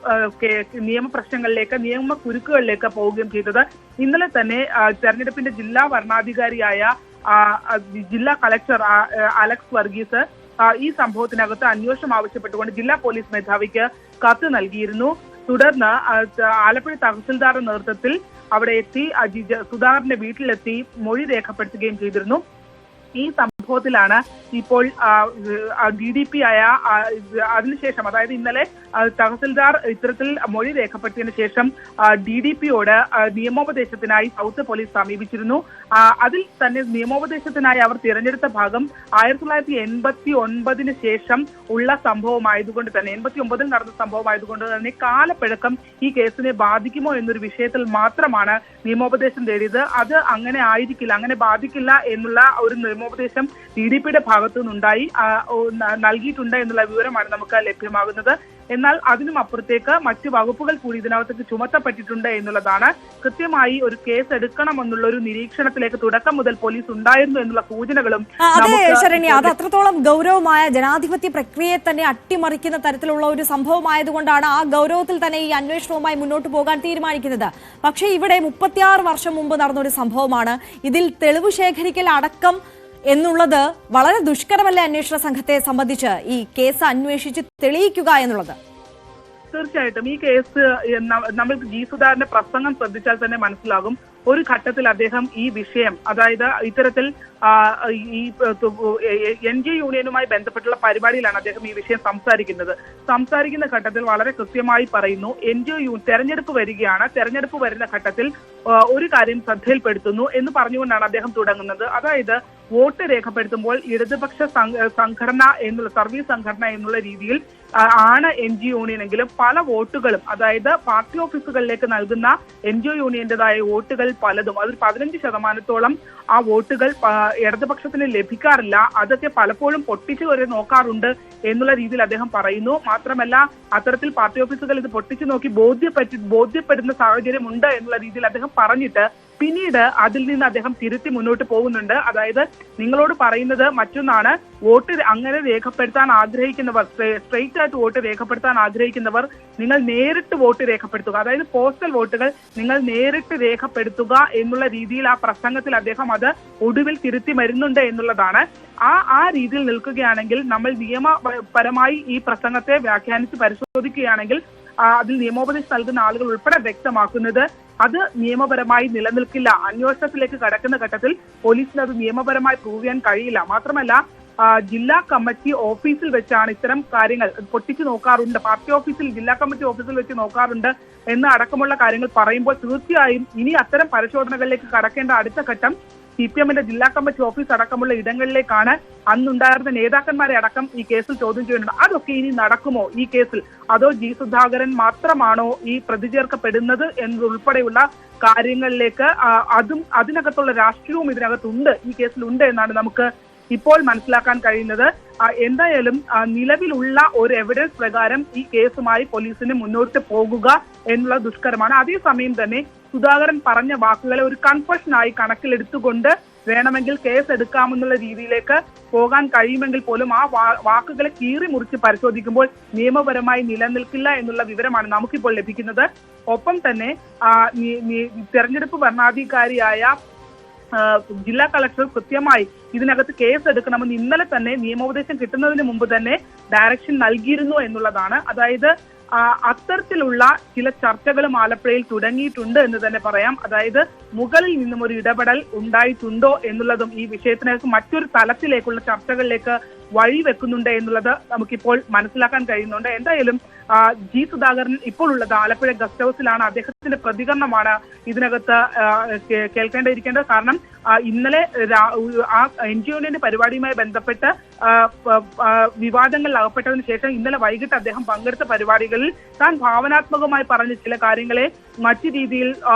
നിയമപ്രശ്നങ്ങളിലേക്ക് നിയമക്കുരുക്കുകളിലേക്ക് പോവുകയും ചെയ്തത്. ഇന്നലെ തന്നെ തെരഞ്ഞെടുപ്പിന്റെ ജില്ലാ വരണാധികാരിയായ ജില്ലാ കളക്ടർ അലക്സ് വർഗീസ് ഈ സംഭവത്തിനകത്ത് അന്വേഷണം ആവശ്യപ്പെട്ടുകൊണ്ട് ജില്ലാ പോലീസ് മേധാവിക്ക് കത്ത് നൽകിയിരുന്നു. തുടർന്ന് ആലപ്പുഴ തഹസിൽദാരുടെ നേതൃത്വത്തിൽ അവിടെ എത്തി സുധാകരന്റെ വീട്ടിലെത്തി മൊഴി രേഖപ്പെടുത്തുകയും ചെയ്തിരുന്നു. ഈ സംഭവത്തിലാണ് ഇപ്പോൾ DDP ആയ അതിനുശേഷം, അതായത് ഇന്നലെ തഹസിൽദാർ ഇത്തരത്തിൽ മൊഴി രേഖപ്പെടുത്തിയതിനു ശേഷം DDP-യോട് നിയമോപദേശത്തിനായി സൗത്ത് പോലീസ് സമീപിച്ചിരുന്നു. അതിൽ തന്നെ നിയമോപദേശത്തിനായി അവർ തിരഞ്ഞെടുത്ത ഭാഗം 1989 ശേഷം ഉള്ള സംഭവമായതുകൊണ്ട് തന്നെ 89 നടന്ന സംഭവമായതുകൊണ്ട് തന്നെ കാലപ്പഴക്കം ഈ കേസിനെ ബാധിക്കുമോ എന്നൊരു വിഷയത്തിൽ മാത്രമാണ് നിയമോപദേശം തേടിയത്. അത് അങ്ങനെ ആയിരിക്കില്ല, അങ്ങനെ ബാധിക്കില്ല എന്നുള്ള ഒരു നിയമോപദേശം DDP-യുടെ ഭാഗത്തു നിന്നുണ്ടായി നൽകിയിട്ടുണ്ട് എന്നുള്ള വിവരമാണ് നമുക്ക് ലഭ്യമാകുന്നത്. എന്നാൽ അതിനും അപ്പുറത്തേക്ക് മറ്റു വകുപ്പുകൾ കൂടി ഇതിനകത്തേക്ക് ചുമത്തപ്പെട്ടിട്ടുണ്ട് എന്നുള്ളതാണ്. കൃത്യമായി ഒരു കേസ് എടുക്കണമെന്നുള്ള ഒരു നിരീക്ഷണത്തിലേക്ക് തുടക്കം മുതൽ പോലീസ് ഉണ്ടായിരുന്നു എന്നുള്ള സൂചനകളും ശരണ്യ, അത് അത്രത്തോളം ഗൗരവമായ ജനാധിപത്യ പ്രക്രിയയെ തന്നെ അട്ടിമറിക്കുന്ന തരത്തിലുള്ള ഒരു സംഭവമായതുകൊണ്ടാണ് ആ ഗൗരവത്തിൽ തന്നെ ഈ അന്വേഷണവുമായി മുന്നോട്ട് പോകാൻ തീരുമാനിക്കുന്നത്. പക്ഷേ ഇവിടെ 36 വർഷം മുമ്പ് നടന്നൊരു സംഭവമാണ്. ഇതിൽ തെളിവ് ശേഖരിക്കൽ അടക്കം എന്നുള്ളത് വളരെ ദുഷ്കരമല്ലേ അന്വേഷണ സംഘത്തെ സംബന്ധിച്ച്, ഈ കേസ് അന്വേഷിച്ച് തെളിയിക്കുക എന്നുള്ളത്? തീർച്ചയായിട്ടും ഈ കേസ് നമ്മൾക്ക് ജി സുധാകരന്റെ പ്രസംഗം ശ്രദ്ധിച്ചാൽ തന്നെ മനസ്സിലാകും. ഒരു ഘട്ടത്തിൽ അദ്ദേഹം ഈ വിഷയം, അതായത് ഇത്തരത്തിൽ ഈ NGO യൂണിയനുമായി ബന്ധപ്പെട്ടുള്ള പരിപാടിയിലാണ് അദ്ദേഹം ഈ വിഷയം സംസാരിക്കുന്ന ഘട്ടത്തിൽ വളരെ കൃത്യമായി പറയുന്നു, തെരഞ്ഞെടുപ്പ് വരികയാണ്, തെരഞ്ഞെടുപ്പ് വരുന്ന ഘട്ടത്തിൽ ഒരു കാര്യം ശ്രദ്ധയിൽപ്പെടുത്തുന്നു എന്ന് പറഞ്ഞുകൊണ്ടാണ് അദ്ദേഹം തുടങ്ങുന്നത്. അതായത് വോട്ട് രേഖപ്പെടുത്തുമ്പോൾ ഇടതുപക്ഷ സംഘടന എന്നുള്ള സർവീസ് സംഘടന എന്നുള്ള രീതിയിൽ ആണ് NGO യൂണിയനെങ്കിലും പല വോട്ടുകളും, അതായത് പാർട്ടി ഓഫീസുകളിലേക്ക് നൽകുന്ന NGO യൂണിയന്റേതായ വോട്ടുകൾ പലതും, അതിൽ 15%-ഓളം ആ വോട്ടുകൾ ഇടതുപക്ഷത്തിന് ലഭിക്കാറില്ല. അതൊക്കെ പലപ്പോഴും പൊട്ടിച്ചു വരെ നോക്കാറുണ്ട് എന്നുള്ള രീതിയിൽ അദ്ദേഹം പറയുന്നു. മാത്രമല്ല അത്തരത്തിൽ പാർട്ടി ഓഫീസുകൾ ഇത് പൊട്ടിച്ചു നോക്കി ബോധ്യപ്പെടുന്ന സാഹചര്യം ഉണ്ട് എന്നുള്ള രീതിയിൽ അദ്ദേഹം പറഞ്ഞിട്ട് പിന്നീട് അതിൽ നിന്ന് അദ്ദേഹം തിരുത്തി മുന്നോട്ട് പോകുന്നുണ്ട്. അതായത് നിങ്ങളോട് പറയുന്നത് മറ്റൊന്നാണ്, വോട്ട് അങ്ങനെ രേഖപ്പെടുത്താൻ ആഗ്രഹിക്കുന്നവർ, സ്ട്രെയിറ്റ് ആയിട്ട് വോട്ട് രേഖപ്പെടുത്താൻ ആഗ്രഹിക്കുന്നവർ നിങ്ങൾ നേരിട്ട് വോട്ട് രേഖപ്പെടുത്തുക, അതായത് പോസ്റ്റൽ വോട്ടുകൾ നിങ്ങൾ നേരിട്ട് രേഖപ്പെടുത്തുക എന്നുള്ള രീതിയിൽ ആ പ്രസംഗത്തിൽ അദ്ദേഹം അത് ഒടുവിൽ തിരുത്തി വരുന്നുണ്ട് എന്നുള്ളതാണ്. ആ രീതിയിൽ നിൽക്കുകയാണെങ്കിൽ നമ്മൾ നിയമപരമായി ഈ പ്രസംഗത്തെ വ്യാഖ്യാനിച്ച് പരിശോധിക്കുകയാണെങ്കിൽ അതിൽ നിയമോപദേശം നൽകുന്ന ആളുകൾ ഉൾപ്പെടെ വ്യക്തമാക്കുന്നത് അത് നിയമപരമായി നിലനിൽക്കില്ല. അന്വേഷണത്തിലേക്ക് കടക്കുന്ന ഘട്ടത്തിൽ പോലീസിന് അത് നിയമപരമായി പ്രൂവ് ചെയ്യാൻ കഴിയില്ല. മാത്രമല്ല ജില്ലാ കമ്മിറ്റി ഓഫീസിൽ വെച്ചാണ് ഇത്തരം കാര്യങ്ങൾ പൊട്ടിച്ചു നോക്കാറുണ്ട്, പാർട്ടി ഓഫീസിൽ ജില്ലാ കമ്മിറ്റി ഓഫീസിൽ വെച്ച് നോക്കാറുണ്ട് എന്ന് അടക്കമുള്ള കാര്യങ്ങൾ പറയുമ്പോൾ തീർച്ചയായും ഇനി അത്തരം പരിശോധനകളിലേക്ക് കടക്കേണ്ട അടുത്ത ഘട്ടം CPM-ന്റെ ജില്ലാ കമ്മിറ്റി ഓഫീസ് അടക്കമുള്ള ഇടങ്ങളിലേക്കാണ്. അന്നുണ്ടായിരുന്ന നേതാക്കന്മാരെ അടക്കം ഈ കേസിൽ ചോദ്യം ചെയ്യുന്നുണ്ട്. അതൊക്കെ ഇനി നടക്കുമോ ഈ കേസിൽ? അതോ ജി സുധാകരൻ മാത്രമാണോ ഈ പ്രതി ചേർക്കപ്പെടുന്നത് എന്നതുൾപ്പെടെയുള്ള കാര്യങ്ങളിലേക്ക് അതിനകത്തുള്ള രാഷ്ട്രീയവും ഇതിനകത്തുണ്ട്, ഈ കേസിലുണ്ട് എന്നാണ് നമുക്ക് ഇപ്പോൾ മനസ്സിലാക്കാൻ കഴിയുന്നത്. എന്തായാലും നിലവിലുള്ള ഒരു എവിഡൻസ് പ്രകാരം ഈ കേസുമായി പോലീസിന് മുന്നോട്ട് പോകുക എന്നുള്ള ദുഷ്കരമാണ്. അതേസമയം തന്നെ സുധാകരൻ പറഞ്ഞ വാക്കുകളെ ഒരു കൺഫഷനായി കണക്കിലെടുത്തുകൊണ്ട് വേണമെങ്കിൽ കേസ് എടുക്കാമെന്നുള്ള രീതിയിലേക്ക് പോകാൻ കഴിയുമെങ്കിൽ പോലും ആ വാക്കുകളെ കീറി മുറിച്ച് പരിശോധിക്കുമ്പോൾ നിയമപരമായി നിലനിൽക്കില്ല എന്നുള്ള വിവരമാണ് നമുക്കിപ്പോൾ ലഭിക്കുന്നത്. ഒപ്പം തന്നെ തെരഞ്ഞെടുപ്പ് ഭരണാധികാരിയായ ജില്ലാ കളക്ടർ കൃത്യമായി ഇതിനകത്ത് കേസ് എടുക്കണമെന്ന് ഇന്നലെ തന്നെ നിയമോപദേശം കിട്ടുന്നതിന് മുമ്പ് തന്നെ ഡയറക്ഷൻ നൽകിയിരുന്നു എന്നുള്ളതാണ്. അതായത് അത്തരത്തിലുള്ള ചില ചർച്ചകളും ആലപ്പുഴയിൽ തുടങ്ങിയിട്ടുണ്ട് എന്ന് തന്നെ പറയാം. അതായത് മുകളിൽ നിന്നും ഒരു ഇടപെടൽ ഉണ്ടായിട്ടുണ്ടോ എന്നുള്ളതും ഈ വിഷയത്തിനകത്ത് മറ്റൊരു തലത്തിലേക്കുള്ള ചർച്ചകളിലേക്ക് വഴിവെക്കുന്നുണ്ട് എന്നുള്ളത് നമുക്കിപ്പോൾ മനസ്സിലാക്കാൻ കഴിയുന്നുണ്ട്. എന്തായാലും ജി സുധാകരൻ ഇപ്പോൾ ഉള്ളത് ആലപ്പുഴ ഗസ്റ്റ് ഹൌസിലാണ്. അദ്ദേഹത്തിന്റെ പ്രതികരണമാണ് ഇതിനകത്ത് കേൾക്കേണ്ടിയിരിക്കേണ്ടത്. കാരണം ഇന്നലെ ആ NGO യൂണിയന്റെ പരിപാടിയുമായി ബന്ധപ്പെട്ട് വിവാദങ്ങളിൽ അകപ്പെട്ടതിന് ശേഷം ഇന്നലെ വൈകിട്ട് അദ്ദേഹം പങ്കെടുത്ത പരിപാടികളിൽ താൻ ഭാവനാത്മകമായി പറഞ്ഞ ചില കാര്യങ്ങളെ മറ്റു രീതിയിൽ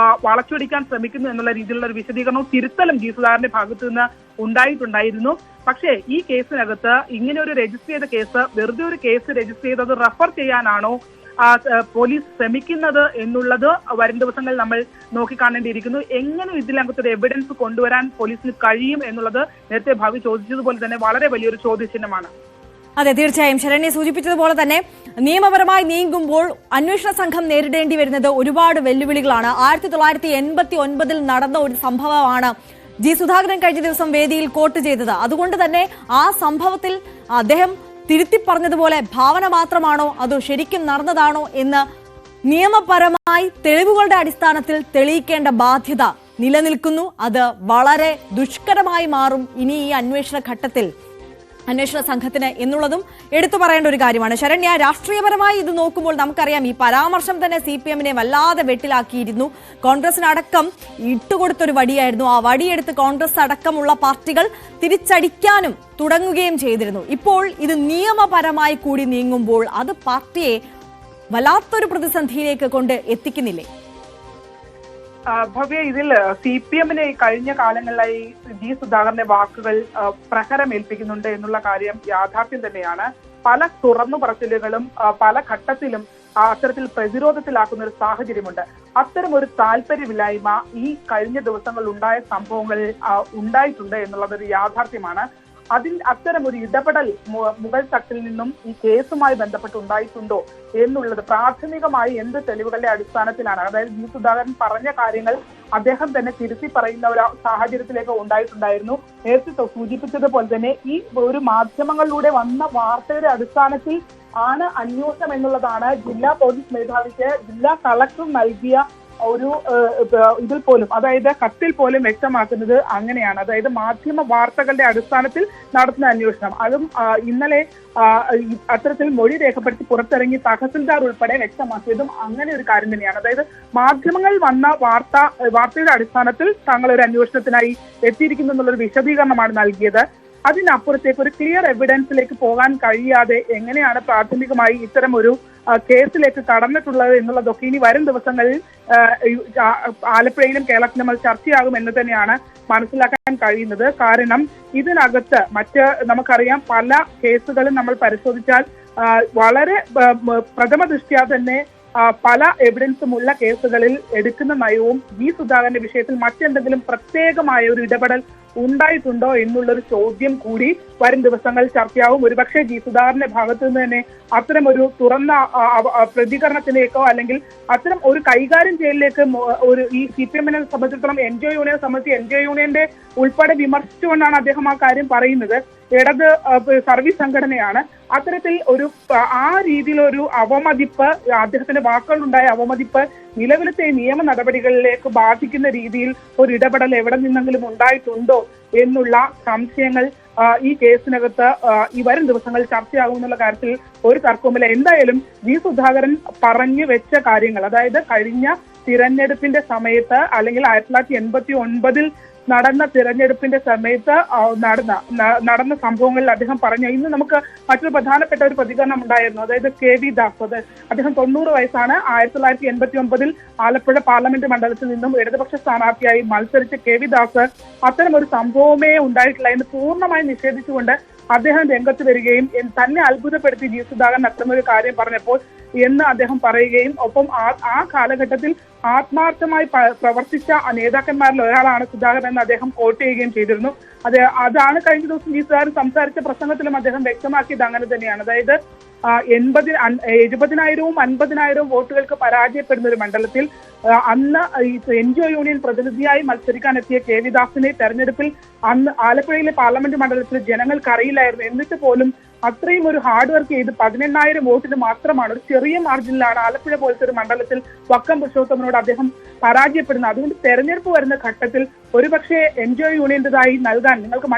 വളച്ചൊടിക്കാൻ ശ്രമിക്കുന്നു എന്നുള്ള രീതിയിലുള്ള ഒരു വിശദീകരണവും തിരുത്തലും ജി സുധാകരന്റെ ഭാഗത്തു നിന്ന് ഉണ്ടായിട്ടുണ്ടായിരുന്നു. പക്ഷേ ഈ കേസിനകത്ത് ഇങ്ങനെ ഒരു രജിസ്റ്റർ ചെയ്ത കേസ് വെറുതെ ഒരു കേസ് രജിസ്റ്റർ ചെയ്തത് റെഫർ ചെയ്യാനാണോ പോലീസ് ശ്രമിക്കുന്നത് എന്നുള്ളത് വരും ദിവസങ്ങളിൽ നമ്മൾ നോക്കിക്കാണേണ്ടിയിരിക്കുന്നു. എങ്ങനെ ഇതിനകത്തൊരു എവിഡൻസ് കൊണ്ടുവരാൻ പോലീസിന് കഴിയും എന്നുള്ളത് നേരത്തെ ഭാവി ചോദിച്ചതുപോലെ തന്നെ വളരെ വലിയൊരു ചോദ്യചിഹ്നമാണ്. അതെ, തീർച്ചയായും ശരണ്യ സൂചിപ്പിച്ചതുപോലെ തന്നെ നിയമപരമായി നീങ്ങുമ്പോൾ അന്വേഷണ സംഘം നേരിടേണ്ടി വരുന്നത് ഒരുപാട് വെല്ലുവിളികളാണ്. 1989 നടന്ന ഒരു സംഭവമാണ് ജി സുധാകരൻ കഴിഞ്ഞ ദിവസം വേദിയിൽ കോട്ട് ചെയ്തത്. അതുകൊണ്ട് തന്നെ ആ സംഭവത്തിൽ അദ്ദേഹം തിരുത്തി പറഞ്ഞതുപോലെ ഭാവന മാത്രമാണോ അതോ ശരിക്കും നടന്നതാണോ എന്ന് നിയമപരമായി തെളിവുകളുടെ അടിസ്ഥാനത്തിൽ തെളിയിക്കേണ്ട ബാധ്യത നിലനിൽക്കുന്നു. അത് വളരെ ദുഷ്കരമായി മാറും ഇനി ഈ അന്വേഷണ ഘട്ടത്തിൽ അന്വേഷണ സംഘത്തിന് എന്നുള്ളതും എടുത്തു പറയേണ്ട ഒരു കാര്യമാണ്. ശരണ്യ, രാഷ്ട്രീയപരമായി ഇത് നോക്കുമ്പോൾ നമുക്കറിയാം ഈ പരാമർശം തന്നെ CPM-നെ വല്ലാതെ വെട്ടിലാക്കിയിരുന്നു. കോൺഗ്രസിനടക്കം ഇട്ടുകൊടുത്തൊരു വടിയായിരുന്നു. ആ വടിയെടുത്ത് കോൺഗ്രസ് അടക്കമുള്ള പാർട്ടികൾ തിരിച്ചടിക്കാനും തുടങ്ങുകയും ചെയ്തിരുന്നു. ഇപ്പോൾ ഇത് നിയമപരമായി കൂടി നീങ്ങുമ്പോൾ അത് പാർട്ടിയെ വല്ലാത്തൊരു പ്രതിസന്ധിയിലേക്ക് കൊണ്ട് എത്തിക്കുന്നില്ലേ? ഭവ്യ, ഇതിൽ CPM-നെ കഴിഞ്ഞ കാലങ്ങളിലായി ജി സുധാകരന്റെ വാക്കുകൾ പ്രഹരമേൽപ്പിക്കുന്നുണ്ട് എന്നുള്ള കാര്യം യാഥാർത്ഥ്യം തന്നെയാണ്. പല തുറന്നു പറച്ചിലുകളും പല ഘട്ടത്തിലും അത്തരത്തിൽ പ്രതിരോധത്തിലാക്കുന്ന ഒരു സാഹചര്യമുണ്ട്. അത്തരം ഒരു താല്പര്യമില്ലായ്മ ഈ കഴിഞ്ഞ ദിവസങ്ങളിൽ ഉണ്ടായ സംഭവങ്ങളിൽ ഉണ്ടായിട്ടുണ്ട് എന്നുള്ളതൊരു യാഥാർത്ഥ്യമാണ്. അത്തരം ഒരു ഇടപെടൽ മുകൾ തട്ടിൽ നിന്നും ഈ കേസുമായി ബന്ധപ്പെട്ട് ഉണ്ടായിട്ടുണ്ടോ എന്നുള്ളത് പ്രാഥമികമായി എന്ത് തെളിവുകളുടെ അടിസ്ഥാനത്തിലാണ്? അതായത് ജി സുധാകരൻ പറഞ്ഞ കാര്യങ്ങൾ അദ്ദേഹം തന്നെ തിരുത്തി പറയുന്ന ഒരു സാഹചര്യത്തിലേക്ക് ഉണ്ടായിട്ടുണ്ടായിരുന്നു. നേരത്തെ സൂചിപ്പിച്ചതുപോലെ തന്നെ ഈ ഒരു മാധ്യമങ്ങളിലൂടെ വന്ന വാർത്തയുടെ അടിസ്ഥാനത്തിൽ ആണ് അന്വേഷണം എന്നുള്ളതാണ് ജില്ലാ പോലീസ് മേധാവിക്ക് ജില്ലാ കളക്ടർ നൽകിയ ഒരു ഇതിൽ പോലും, അതായത് കത്തിൽ പോലും വ്യക്തമാക്കുന്നത് അങ്ങനെയാണ്. അതായത് മാധ്യമ വാർത്തകളുടെ അടിസ്ഥാനത്തിൽ നടത്തുന്ന അന്വേഷണം. അതും ഇന്നലെ അത്തരത്തിൽ മൊഴി രേഖപ്പെടുത്തി പുറത്തിറങ്ങി തഹസിൽദാർ ഉൾപ്പെടെ വ്യക്തമാക്കിയതും അങ്ങനെ ഒരു കാര്യം തന്നെയാണ്. അതായത് മാധ്യമങ്ങൾ വന്ന വാർത്തയുടെ അടിസ്ഥാനത്തിൽ താങ്കൾ ഒരു അന്വേഷണത്തിനായി എത്തിയിരിക്കുന്നു എന്നുള്ളൊരു വിശദീകരണമാണ് നൽകിയത്. അതിനപ്പുറത്തേക്ക് ഒരു ക്ലിയർ എവിഡൻസിലേക്ക് പോകാൻ കഴിയാതെ എങ്ങനെയാണ് പ്രാഥമികമായി ഇത്തരം ഒരു കേസിലേക്ക് കടന്നിട്ടുള്ളത് എന്നുള്ളതൊക്കെ ഇനി വരും ദിവസങ്ങളിൽ ആലപ്പുഴയിലും കേരളത്തിലും അത് ചർച്ചയാകും എന്ന് തന്നെയാണ് മനസ്സിലാക്കാൻ കഴിയുന്നത്. കാരണം ഇതിനകത്ത് നമുക്കറിയാം പല കേസുകളും നമ്മൾ പരിശോധിച്ചാൽ വളരെ പ്രഥമ ദൃഷ്ട്യാ തന്നെ പല എവിഡൻസുമുള്ള കേസുകളിൽ എടുക്കുന്ന നയവും ജി സുധാകരന്റെ വിഷയത്തിൽ മറ്റെന്തെങ്കിലും പ്രത്യേകമായ ഒരു ഇടപെടൽ ഉണ്ടായിട്ടുണ്ടോ എന്നുള്ളൊരു ചോദ്യം കൂടി വരും ദിവസങ്ങൾ ചർച്ചയാവും. ഒരുപക്ഷെ ജി സുധാകരന്റെ ഭാഗത്തു നിന്ന് തന്നെ അത്തരം ഒരു തുറന്ന പ്രതികരണത്തിലേക്കോ അല്ലെങ്കിൽ അത്തരം ഒരു കൈകാര്യം ചെയ്യലിലേക്ക് ഒരു ഈ CPM-നെ സംബന്ധിച്ചിടത്തോളം NGO യൂണിയനെ സംബന്ധിച്ച് NGO യൂണിയന്റെ ഉൾപ്പെടെ വിമർശിച്ചുകൊണ്ടാണ് അദ്ദേഹം ആ കാര്യം പറയുന്നത്. ഇടത് സർവീസ് സംഘടനയാണ്. അത്തരത്തിൽ ഒരു ആ രീതിയിലൊരു അവമതിപ്പ്, അദ്ദേഹത്തിന്റെ വാക്കുകളുണ്ടായ അവമതിപ്പ് നിലവിലത്തെ നിയമ നടപടികളിലേക്ക് ബാധിക്കുന്ന രീതിയിൽ ഒരു ഇടപെടൽ എവിടെ നിന്നെങ്കിലും ഉണ്ടായിട്ടുണ്ടോ എന്നുള്ള സംശയങ്ങൾ ഈ കേസിനകത്ത് ഈ വരും ദിവസങ്ങളിൽ ചർച്ചയാകുമെന്നുള്ള കാര്യത്തിൽ ഒരു തർക്കവുമില്ല. എന്തായാലും ജി സുധാകരൻ പറഞ്ഞു വെച്ച കാര്യങ്ങൾ, അതായത് കഴിഞ്ഞ തിരഞ്ഞെടുപ്പിന്റെ സമയത്ത് അല്ലെങ്കിൽ 1989 നടന്ന തിരഞ്ഞെടുപ്പിന്റെ സമയത്ത് നടന്ന സംഭവങ്ങളിൽ അദ്ദേഹം പറഞ്ഞു. ഇന്ന് നമുക്ക് മറ്റൊരു പ്രധാനപ്പെട്ട ഒരു പ്രതികരണം ഉണ്ടായിരുന്നു. അതായത് KV ദാസ്, അദ്ദേഹം 90 വയസ്സാണ്. 1989 ആലപ്പുഴ പാർലമെന്റ് മണ്ഡലത്തിൽ നിന്നും ഇടതുപക്ഷ സ്ഥാനാർത്ഥിയായി മത്സരിച്ച KV ദാസ് അത്തരം ഒരു സംഭവമേ ഉണ്ടായിട്ടില്ല എന്ന് പൂർണ്ണമായി നിഷേധിച്ചുകൊണ്ട് അദ്ദേഹം രംഗത്ത് വരികയും തന്നെ അത്ഭുതപ്പെടുത്തി ജി സുധാകരൻ അത്തരമൊരു കാര്യം പറഞ്ഞപ്പോൾ എന്ന് അദ്ദേഹം പറയുകയും ഒപ്പം ആ കാലഘട്ടത്തിൽ ആത്മാർത്ഥമായി പ്രവർത്തിച്ച നേതാക്കന്മാരിൽ ഒരാളാണ് സുധാകരൻ എന്ന് അദ്ദേഹം കോട്ട് ചെയ്യുകയും ചെയ്തിരുന്നു. അതാണ് കഴിഞ്ഞ ദിവസം ജി സുധാകരൻ സംസാരിച്ച പ്രസംഗത്തിലും അദ്ദേഹം വ്യക്തമാക്കിയത് അങ്ങനെ തന്നെയാണ്. അതായത് 70,000-വും 50,000-വും വോട്ടുകൾക്ക് പരാജയപ്പെടുന്ന ഒരു മണ്ഡലത്തിൽ അന്ന് NGO യൂണിയൻ പ്രതിനിധിയായി മത്സരിക്കാൻ എത്തിയ KV ദാസിനെ തെരഞ്ഞെടുപ്പിൽ അന്ന് ആലപ്പുഴയിലെ പാർലമെന്റ് മണ്ഡലത്തിൽ ജനങ്ങൾക്ക് അറിയില്ലായിരുന്നു. എന്നിട്ട് പോലും അത്രയും ഒരു ഹാർഡ് വർക്ക് ചെയ്ത് 18,000 വോട്ടിന് മാത്രമാണ്, ഒരു ചെറിയ മാർജിനിലാണ് ആലപ്പുഴ പോലത്തെ ഒരു മണ്ഡലത്തിൽ വക്കം പുരുഷോത്തമനോട് അദ്ദേഹം പരാജയപ്പെടുന്നത്. അതുകൊണ്ട് തെരഞ്ഞെടുപ്പ് വരുന്ന ഘട്ടത്തിൽ ഒരുപക്ഷെ NGO യൂണിയന്റേതായി നൽകാൻ നിങ്ങൾക്ക്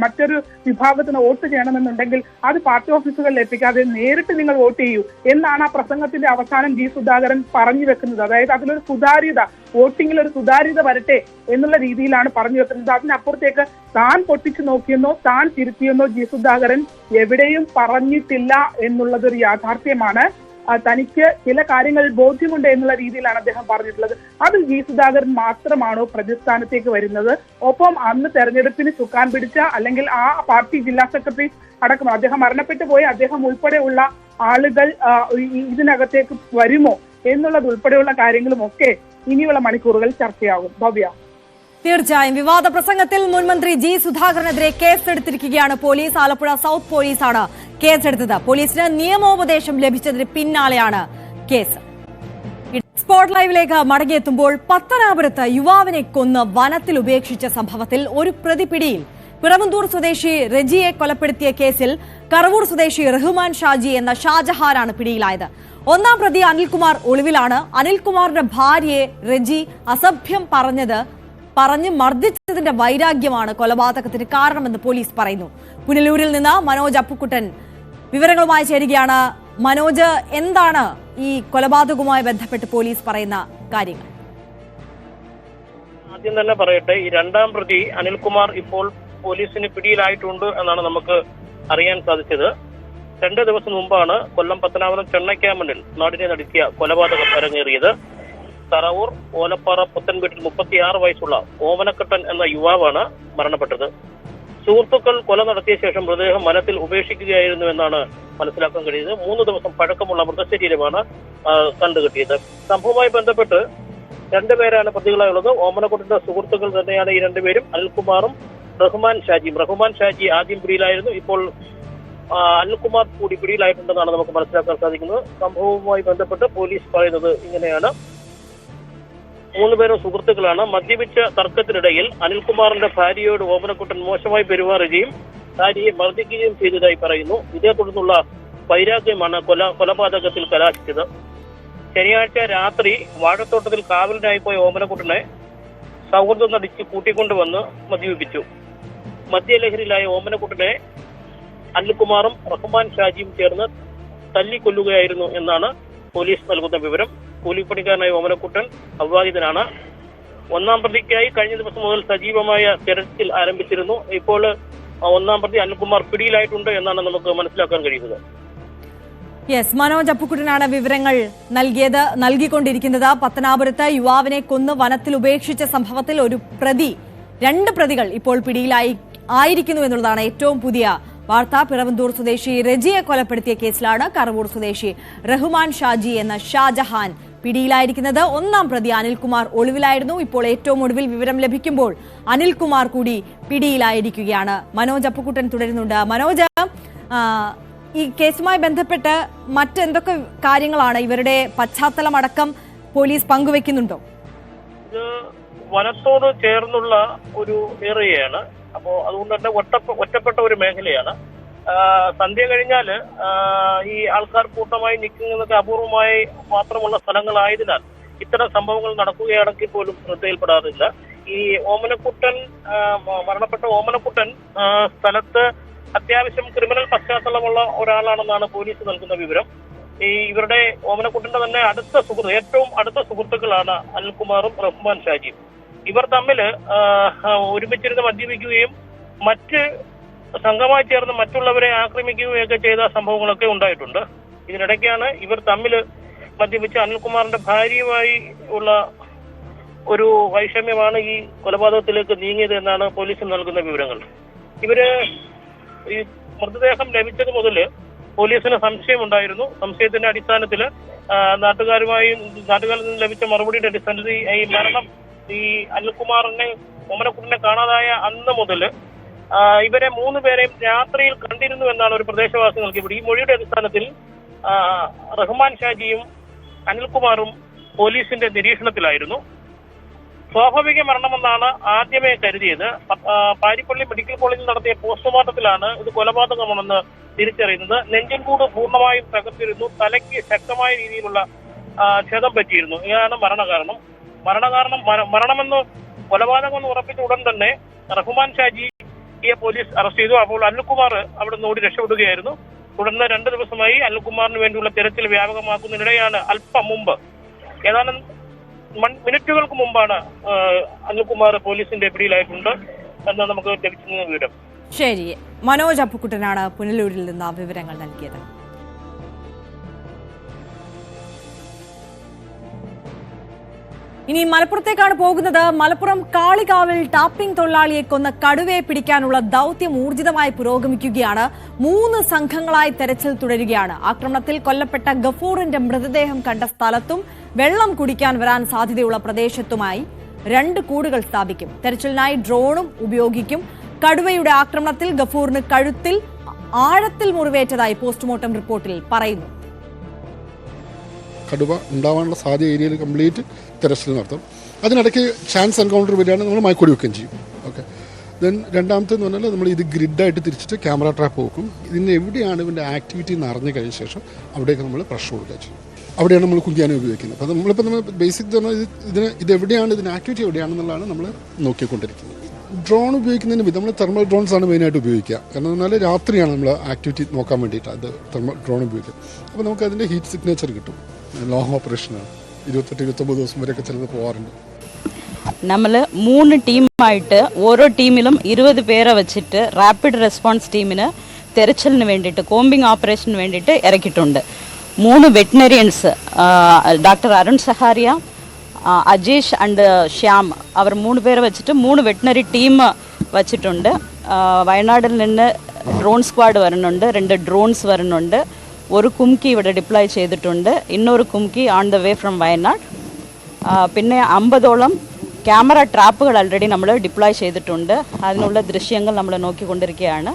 മറ്റൊരു വിഭാഗത്തിന് വോട്ട് ചെയ്യണമെന്നുണ്ടെങ്കിൽ അത് പാർട്ടി ഓഫീസുകളിൽ എത്തിക്കാതെ നേരിട്ട് നിങ്ങൾ വോട്ട് ചെയ്യൂ എന്നാണ് ആ പ്രസംഗത്തിന്റെ അവസാനം ജി സുധാകരൻ പറഞ്ഞു വെക്കുന്നത്. അതായത് അതിലൊരു സുതാര്യത, വോട്ടിങ്ങിൽ ഒരു സുതാര്യത വരട്ടെ എന്നുള്ള രീതിയിലാണ് പറഞ്ഞു വെക്കുന്നത്. അതിനപ്പുറത്തേക്ക് താൻ പൊട്ടിച്ചു നോക്കിയെന്നോ താൻ തിരുത്തിയെന്നോ ജി സുധാകരൻ എവിടെയും പറഞ്ഞിട്ടില്ല എന്നുള്ളതൊരു യാഥാർത്ഥ്യമാണ്. തനിക്ക് ചില കാര്യങ്ങൾ ബോധ്യമുണ്ട് എന്നുള്ള രീതിയിലാണ് അദ്ദേഹം പറഞ്ഞിട്ടുള്ളത്. അതിൽ ജി സുധാകരൻ മാത്രമാണോ പ്രതിസ്ഥാനത്തേക്ക് വരുന്നത്? ഒപ്പം അന്ന് തെരഞ്ഞെടുപ്പിന് ചുക്കാൻ പിടിച്ച അല്ലെങ്കിൽ ആ പാർട്ടി ജില്ലാ സെക്രട്ടറി അടക്കം അദ്ദേഹം മരണപ്പെട്ടു പോയി അദ്ദേഹം ഉൾപ്പെടെയുള്ള ആളുകൾ ഇതിനകത്തേക്ക് വരുമോ എന്നുള്ളത് ഉൾപ്പെടെയുള്ള കാര്യങ്ങളും ഒക്കെ ഇനിയുള്ള മണിക്കൂറുകൾ ചർച്ചയാകും. ഭവ്യ, തീർച്ചയായും വിവാദ പ്രസംഗത്തിൽ മുൻമന്ത്രി ജി സുധാകരനെതിരെ കേസെടുത്തിരിക്കുകയാണ് പോലീസ്. ആലപ്പുഴ സൗത്ത് പോലീസാണ് കേസെടുത്തത്. പോലീസിന് നിയമോപദേശം ലഭിച്ചതിന് പിന്നാലെയാണ് കേസ്. സ്പോട്ട് ലൈവിലേക്ക് മടങ്ങിയെത്തുമ്പോൾ പത്തനാപുരത്ത് യുവാവിനെ കൊന്ന് വനത്തിൽ ഉപേക്ഷിച്ച സംഭവത്തിൽ ഒരു പ്രതി പിടിയിൽ. പിറവന്തൂർ സ്വദേശി റെജിയെ കൊലപ്പെടുത്തിയ കേസിൽ കറവൂർ സ്വദേശി റഹ്മാൻ ഷാജി എന്ന ഷാജഹാനാണ് പിടിയിലായത്. ഒന്നാം പ്രതി അനിൽകുമാർ ഒളിവിലാണ്. അനിൽകുമാറിന്റെ ഭാര്യയെ റെജി അസഭ്യം പറഞ്ഞ് മർദ്ദിച്ചതിന്റെ വൈരാഗ്യമാണ് കൊലപാതകത്തിന് കാരണമെന്ന് പോലീസ് പറയുന്നു. പുനലൂരിൽ നിന്ന് മനോജ് അപ്പുക്കുട്ടൻ വിവരങ്ങളുമായി ചേരുകയാണ്. മനോജ്, എന്താണ് ഈ കൊലപാതകവുമായി ബന്ധപ്പെട്ട് പോലീസ് പറയുന്ന കാര്യങ്ങൾ? ആദ്യം തന്നെ പറയട്ടെ, ഈ രണ്ടാം പ്രതി അനിൽകുമാർ ഇപ്പോൾ പോലീസിന് പിടിയിലായിട്ടുണ്ട് എന്നാണ് നമുക്ക് അറിയാൻ സാധിച്ചത്. 2 ദിവസം മുമ്പാണ് കൊല്ലം പത്തനാപുരം ചെണ്ണയ്ക്കാമണ്ണിൽ നാടിനെ നടുക്കിയ കൊലപാതകം അരങ്ങേറിയത്. തറവൂർ ഓലപ്പാറ പുത്തൻവീട്ടിൽ 36 വയസ്സുള്ള ഓമനക്കട്ടൻ എന്ന യുവാവാണ് മരണപ്പെട്ടത്. സുഹൃത്തുക്കൾ കൊല നടത്തിയ ശേഷം മൃതദേഹം വനത്തിൽ ഉപേക്ഷിക്കുകയായിരുന്നു എന്നാണ് മനസ്സിലാക്കാൻ കഴിയുന്നത്. 3 ദിവസം പഴക്കമുള്ള മൃതശരീരമാണ് കണ്ടുകിട്ടിയത്. സംഭവവുമായി ബന്ധപ്പെട്ട് 2 പേരാണ് പ്രതികളായുള്ളത്. ഓമനക്കുട്ടന്റെ സുഹൃത്തുക്കൾ തന്നെയാണ് ഈ 2 പേരും, അനിൽകുമാറും റഹ്മാൻ ഷാജിയും. റഹ്മാൻ ഷാജി ആദ്യം പിടിയിലായിരുന്നു. ഇപ്പോൾ അനിൽകുമാർ കൂടി പിടിയിലായിട്ടുണ്ടെന്നാണ് നമുക്ക് മനസ്സിലാക്കാൻ സാധിക്കുന്നത്. സംഭവവുമായി ബന്ധപ്പെട്ട് പോലീസ് പറയുന്നത് ഇങ്ങനെയാണ്: 3 പേരും സുഹൃത്തുക്കളാണ്. മദ്യപിച്ച തർക്കത്തിനിടയിൽ അനിൽകുമാറിന്റെ ഭാര്യയോട് ഓമനക്കുട്ടൻ മോശമായി പെരുമാറുകയും ഭാര്യയെ മർദ്ദിക്കുകയും ചെയ്തതായി പറയുന്നു. ഇതേ തുടർന്നുള്ള വൈരാഗ്യമാണ് കൊലപാതകത്തിൽ കലാശിച്ചത്. ശനിയാഴ്ച രാത്രി വാഴത്തോട്ടത്തിൽ കാവലിനായി പോയ ഓമനക്കുട്ടനെ സൗഹൃദം നടിച്ച് കൂട്ടിക്കൊണ്ടുവന്ന് മദ്യപിപ്പിച്ചു. മദ്യലഹരിയിലായ ഓമനക്കുട്ടനെ അനിൽകുമാറും റഹ്മാൻ ഷാജിയും ചേർന്ന് തല്ലിക്കൊല്ലുകയായിരുന്നു എന്നാണ് പോലീസ് നൽകുന്ന വിവരം. കൂലിപ്പണിക്കാരനായ ഓമനക്കുട്ടൻ അവിവാഹിതനാണ്. ഒന്നാം പ്രതിക്കായി കഴിഞ്ഞ ദിവസം മുതൽ സജീവമായ തെരച്ചിൽ ആരംഭിച്ചിരുന്നു. ഇപ്പോൾ ഒന്നാം പ്രതി അനിൽകുമാർ പിടിയിലായിട്ടുണ്ട് എന്നാണ് നമുക്ക് മനസ്സിലാക്കാൻ കഴിയുന്നത്. യെസ്, മനോജ് അപ്പുക്കുട്ടനാണ് വിവരങ്ങൾ നൽകിക്കൊണ്ടിരിക്കുന്നത്. പത്തനാപുരത്ത് യുവാവിനെ കൊന്ന് വനത്തിൽ ഉപേക്ഷിച്ച സംഭവത്തിൽ 2 പ്രതികൾ ഇപ്പോൾ പിടിയിലായിരിക്കുന്നു എന്നുള്ളതാണ് ഏറ്റവും പുതിയ വാർത്ത. പിറവന്തൂർ സ്വദേശി റെജിയെ കൊലപ്പെടുത്തിയ കേസിലാണ് കറവൂർ സ്വദേശി റഹ്മാൻ ഷാജി എന്ന ഷാജഹാൻ പിടിയിലായിരിക്കുന്നത്. ഒന്നാം പ്രതി അനിൽകുമാർ ഒളിവിലായിരുന്നു. ഇപ്പോൾ ഏറ്റവും ഒടുവിൽ വിവരം ലഭിക്കുമ്പോൾ അനിൽകുമാർ കൂടി പിടിയിലായിരിക്കുകയാണ്. മനോജ് അപ്പുക്കുട്ടൻ തുടരുന്നുണ്ട്. മനോജ്, ഈ കേസുമായി ബന്ധപ്പെട്ട് മറ്റെന്തൊക്കെ കാര്യങ്ങളാണ് ഇവരുടെ പശ്ചാത്തലമടക്കം പോലീസ് പങ്കുവെക്കുന്നുണ്ടോ? ഇത് വനത്തോട് ചേർന്നുള്ള ഒരു ഏരിയയാണ്. അപ്പോൾ അതുകൊണ്ട് തന്നെ ഒറ്റപ്പെട്ട ഒരു മേഖലയാണ്. സന്ധ്യ കഴിഞ്ഞാല് ഈ ആൾക്കാർ കൂട്ടമായി നിൽക്കുന്നതൊക്കെ അപൂർവമായി മാത്രമുള്ള സ്ഥലങ്ങളായതിനാൽ ഇത്തരം സംഭവങ്ങൾ നടക്കുകയാണെങ്കിൽ പോലും ശ്രദ്ധയിൽപ്പെടാറില്ല. ഈ മരണപ്പെട്ട ഓമനക്കുട്ടൻ സ്ഥലത്ത് അത്യാവശ്യം ക്രിമിനൽ പശ്ചാത്തലമുള്ള ഒരാളാണെന്നാണ് പോലീസ് നൽകുന്ന വിവരം. ഇവരുടെ ഓമനക്കുട്ടന്റെ തന്നെ ഏറ്റവും അടുത്ത സുഹൃത്തുക്കളാണ് അനിൽകുമാറും റഹ്മാൻ ഷാജിയും. ഇവർ തമ്മിൽ ഒരുമിച്ചിരുന്ന് മദ്യപിക്കുകയും മറ്റ് സംഘമായി ചേർന്ന് മറ്റുള്ളവരെ ആക്രമിക്കുകയൊക്കെ ചെയ്ത സംഭവങ്ങളൊക്കെ ഉണ്ടായിട്ടുണ്ട്. ഇതിനിടയ്ക്കാണ് ഇവർ തമ്മിൽ മദ്യപിച്ച് അനിൽകുമാറിന്റെ ഭാര്യയുമായി ഉള്ള ഒരു വൈഷമ്യമാണ് ഈ കൊലപാതകത്തിലേക്ക് നീങ്ങിയത് എന്നാണ് പോലീസ് നൽകുന്ന വിവരങ്ങൾ. ഇവര് ഈ മൃതദേഹം ലഭിച്ചത് മുതൽ പോലീസിന് സംശയമുണ്ടായിരുന്നു. സംശയത്തിന്റെ അടിസ്ഥാനത്തിൽ നാട്ടുകാരിൽ നിന്ന് ലഭിച്ച മറുപടിയുടെ അടിസ്ഥാനത്തിൽ ഈ മരണം ഈ അനിൽകുമാറിനെ ഓമനക്കുട്ടനെ കാണാതായ അന്ന് മുതൽ ഇവരെ 3 പേരെയും രാത്രിയിൽ കണ്ടിരുന്നു എന്നാണ് ഒരു പ്രദേശവാസി നൽകിയത്. ഈ മൊഴിയുടെ അടിസ്ഥാനത്തിൽ റഹ്മാൻ ഷാജിയും അനിൽകുമാറും പോലീസിന്റെ നിരീക്ഷണത്തിലായിരുന്നു. സ്വാഭാവിക മരണമെന്നാണ് ആദ്യമേ കരുതിയത്. പാരിപ്പള്ളി മെഡിക്കൽ കോളേജിൽ നടത്തിയ പോസ്റ്റ്മോർട്ടത്തിലാണ് ഇത് കൊലപാതകമാണെന്ന് തിരിച്ചറിയുന്നത്. നെഞ്ചിൻകൂട് പൂർണ്ണമായും തകർത്തിരുന്നു. തലയ്ക്ക് ശക്തമായ രീതിയിലുള്ള ക്ഷതം പറ്റിയിരുന്നു. ഇതാണ് മരണമെന്ന് കൊലപാതകമെന്ന് ഉറപ്പിച്ച ഉടൻ തന്നെ റഹ്മാൻ ഷാജിയെ പോലീസ് അറസ്റ്റ് ചെയ്തു. അപ്പോൾ അനിൽകുമാർ അവിടെ നിന്ന് ഓടി രക്ഷപ്പെടുകയായിരുന്നു. തുടർന്ന് 2 ദിവസമായി അനിൽകുമാറിന് വേണ്ടിയുള്ള തെരച്ചിൽ വ്യാപകമാക്കുന്നതിനിടെയാണ് അല്പം മുമ്പ് ഏതാനും മിനിറ്റുകൾക്ക് മുമ്പാണ് അനിൽകുമാർ പോലീസിന്റെ പിടിയിലായിട്ടുണ്ട് എന്ന് നമുക്ക് ലഭിച്ചിരുന്ന വിവരം. ശരി, മനോജ് അപ്പുക്കുട്ടനാണ് പുനലൂരിൽ നിന്ന് വിവരങ്ങൾ നൽകിയത്. ഇനി മലപ്പുറത്തേക്കാണ് പോകുന്നത്. മലപ്പുറം കാളികാവിൽ ടാപ്പിംഗ് തൊഴിലാളിയെ കൊന്ന കടുവയെ പിടിക്കാനുള്ള ദൌത്യം ഊർജിതമായി പുരോഗമിക്കുകയാണ്. 3 സംഘങ്ങളായി തെരച്ചിൽ തുടരുകയാണ്. ആക്രമണത്തിൽ കൊല്ലപ്പെട്ട ഗഫൂറിന്റെ മൃതദേഹം കണ്ട സ്ഥലത്തും വെള്ളം കുടിക്കാൻ വരാൻ സാധ്യതയുള്ള പ്രദേശത്തുമായി 2 കൂടുകൾ സ്ഥാപിക്കും. തെരച്ചിലിനായി ഡ്രോണും ഉപയോഗിക്കും. കടുവയുടെ ആക്രമണത്തിൽ ഗഫൂറിന് കഴുത്തിൽ ആഴത്തിൽ മുറിവേറ്റതായി പോസ്റ്റ്മോർട്ടം റിപ്പോർട്ടിൽ പറയുന്നു. കടുവ ഉണ്ടാവാനുള്ള സാധ്യത ഏരിയയിൽ കംപ്ലീറ്റ് തെരച്ചിൽ നടത്തും. അതിനിടയ്ക്ക് ചാൻസ് എൻകൗണ്ടർ വരികയാണെങ്കിൽ നമ്മൾ മയക്കൊടി വെക്കുകയും ചെയ്യും. ഓക്കെ, ദെൻ രണ്ടാമത്തെന്ന് പറഞ്ഞാൽ നമ്മൾ ഇത് ഗ്രിഡായിട്ട് തിരിച്ചിട്ട് ക്യാമറ ട്രാപ്പ് വെക്കും. ഇതിന് എവിടെയാണ് ഇവൻ്റെ ആക്ടിവിറ്റി എന്ന് അറിഞ്ഞു കഴിഞ്ഞ ശേഷം അവിടേക്ക് നമ്മൾ പ്രഷർ കൊടുക്കുക ചെയ്യും. അവിടെയാണ് നമ്മൾ കുങ്കിയാനെ ഉപയോഗിക്കുന്നത്. അപ്പോൾ നമ്മൾ ബേസിക് ഇതെവിടെയാണ് ഇതിന് ആക്ടിവിറ്റി എവിടെയാണെന്നുള്ളതാണ് നമ്മൾ നോക്കിക്കൊണ്ടിരിക്കുന്നത്. ഡ്രോൺ ഉപയോഗിക്കുന്നതിന് നമ്മൾ തെർമൽ ഡ്രോൺസ് ആണ് മെയിനായിട്ട് ഉപയോഗിക്കുക. കാരണം എന്ന് പറഞ്ഞാൽ രാത്രിയാണ് നമ്മൾ ആക്ടിവിറ്റി നോക്കാൻ വേണ്ടിയിട്ട് അത് തെർമൽ ഡ്രോൺ ഉപയോഗിക്കുക. അപ്പോൾ നമുക്ക് അതിൻ്റെ ഹീറ്റ് സിഗ്നേച്ചർ കിട്ടും. ലോങ് ഓപ്പറേഷനാണ്, 28-29 ദിവസം വരെയൊക്കെ ചിലത് പോകാറുണ്ട്. നമ്മൾ 3 ടീമായിട്ട് ഓരോ ടീമിലും 20 പേരെ വെച്ചിട്ട് റാപ്പിഡ് റെസ്പോൺസ് ടീമിന് തെരച്ചിലിന് വേണ്ടിയിട്ട് കോമ്പിംഗ് ഓപ്പറേഷന് വേണ്ടിയിട്ട് ഇറക്കിയിട്ടുണ്ട്. 3 veterinarians doctor Arun Saharia, Ajesh and Shyam, അവർ 3 പേരെ വെച്ചിട്ട് 3 വെറ്റിനറി ടീം വച്ചിട്ടുണ്ട്. വയനാട്ടിൽ നിന്ന് ഡ്രോൺ സ്ക്വാഡ് വരുന്നുണ്ട്, 2 ഡ്രോൺസ് വരുന്നുണ്ട്. ഒരു കുംകി ഇവിടെ ഡിപ്ലോയ് ചെയ്തിട്ടുണ്ട്. ഇന്നൊരു kumki on the way from Wayanad. പിന്നെ 50ഓളം ക്യാമറ ട്രാപ്പുകൾ ഓൾറെഡി നമ്മൾ ഡിപ്ലോയ് ചെയ്തിട്ടുണ്ട്. അതിനുള്ള ദൃശ്യങ്ങൾ നമ്മൾ നോക്കിക്കൊണ്ടിരിക്കുകയാണ്.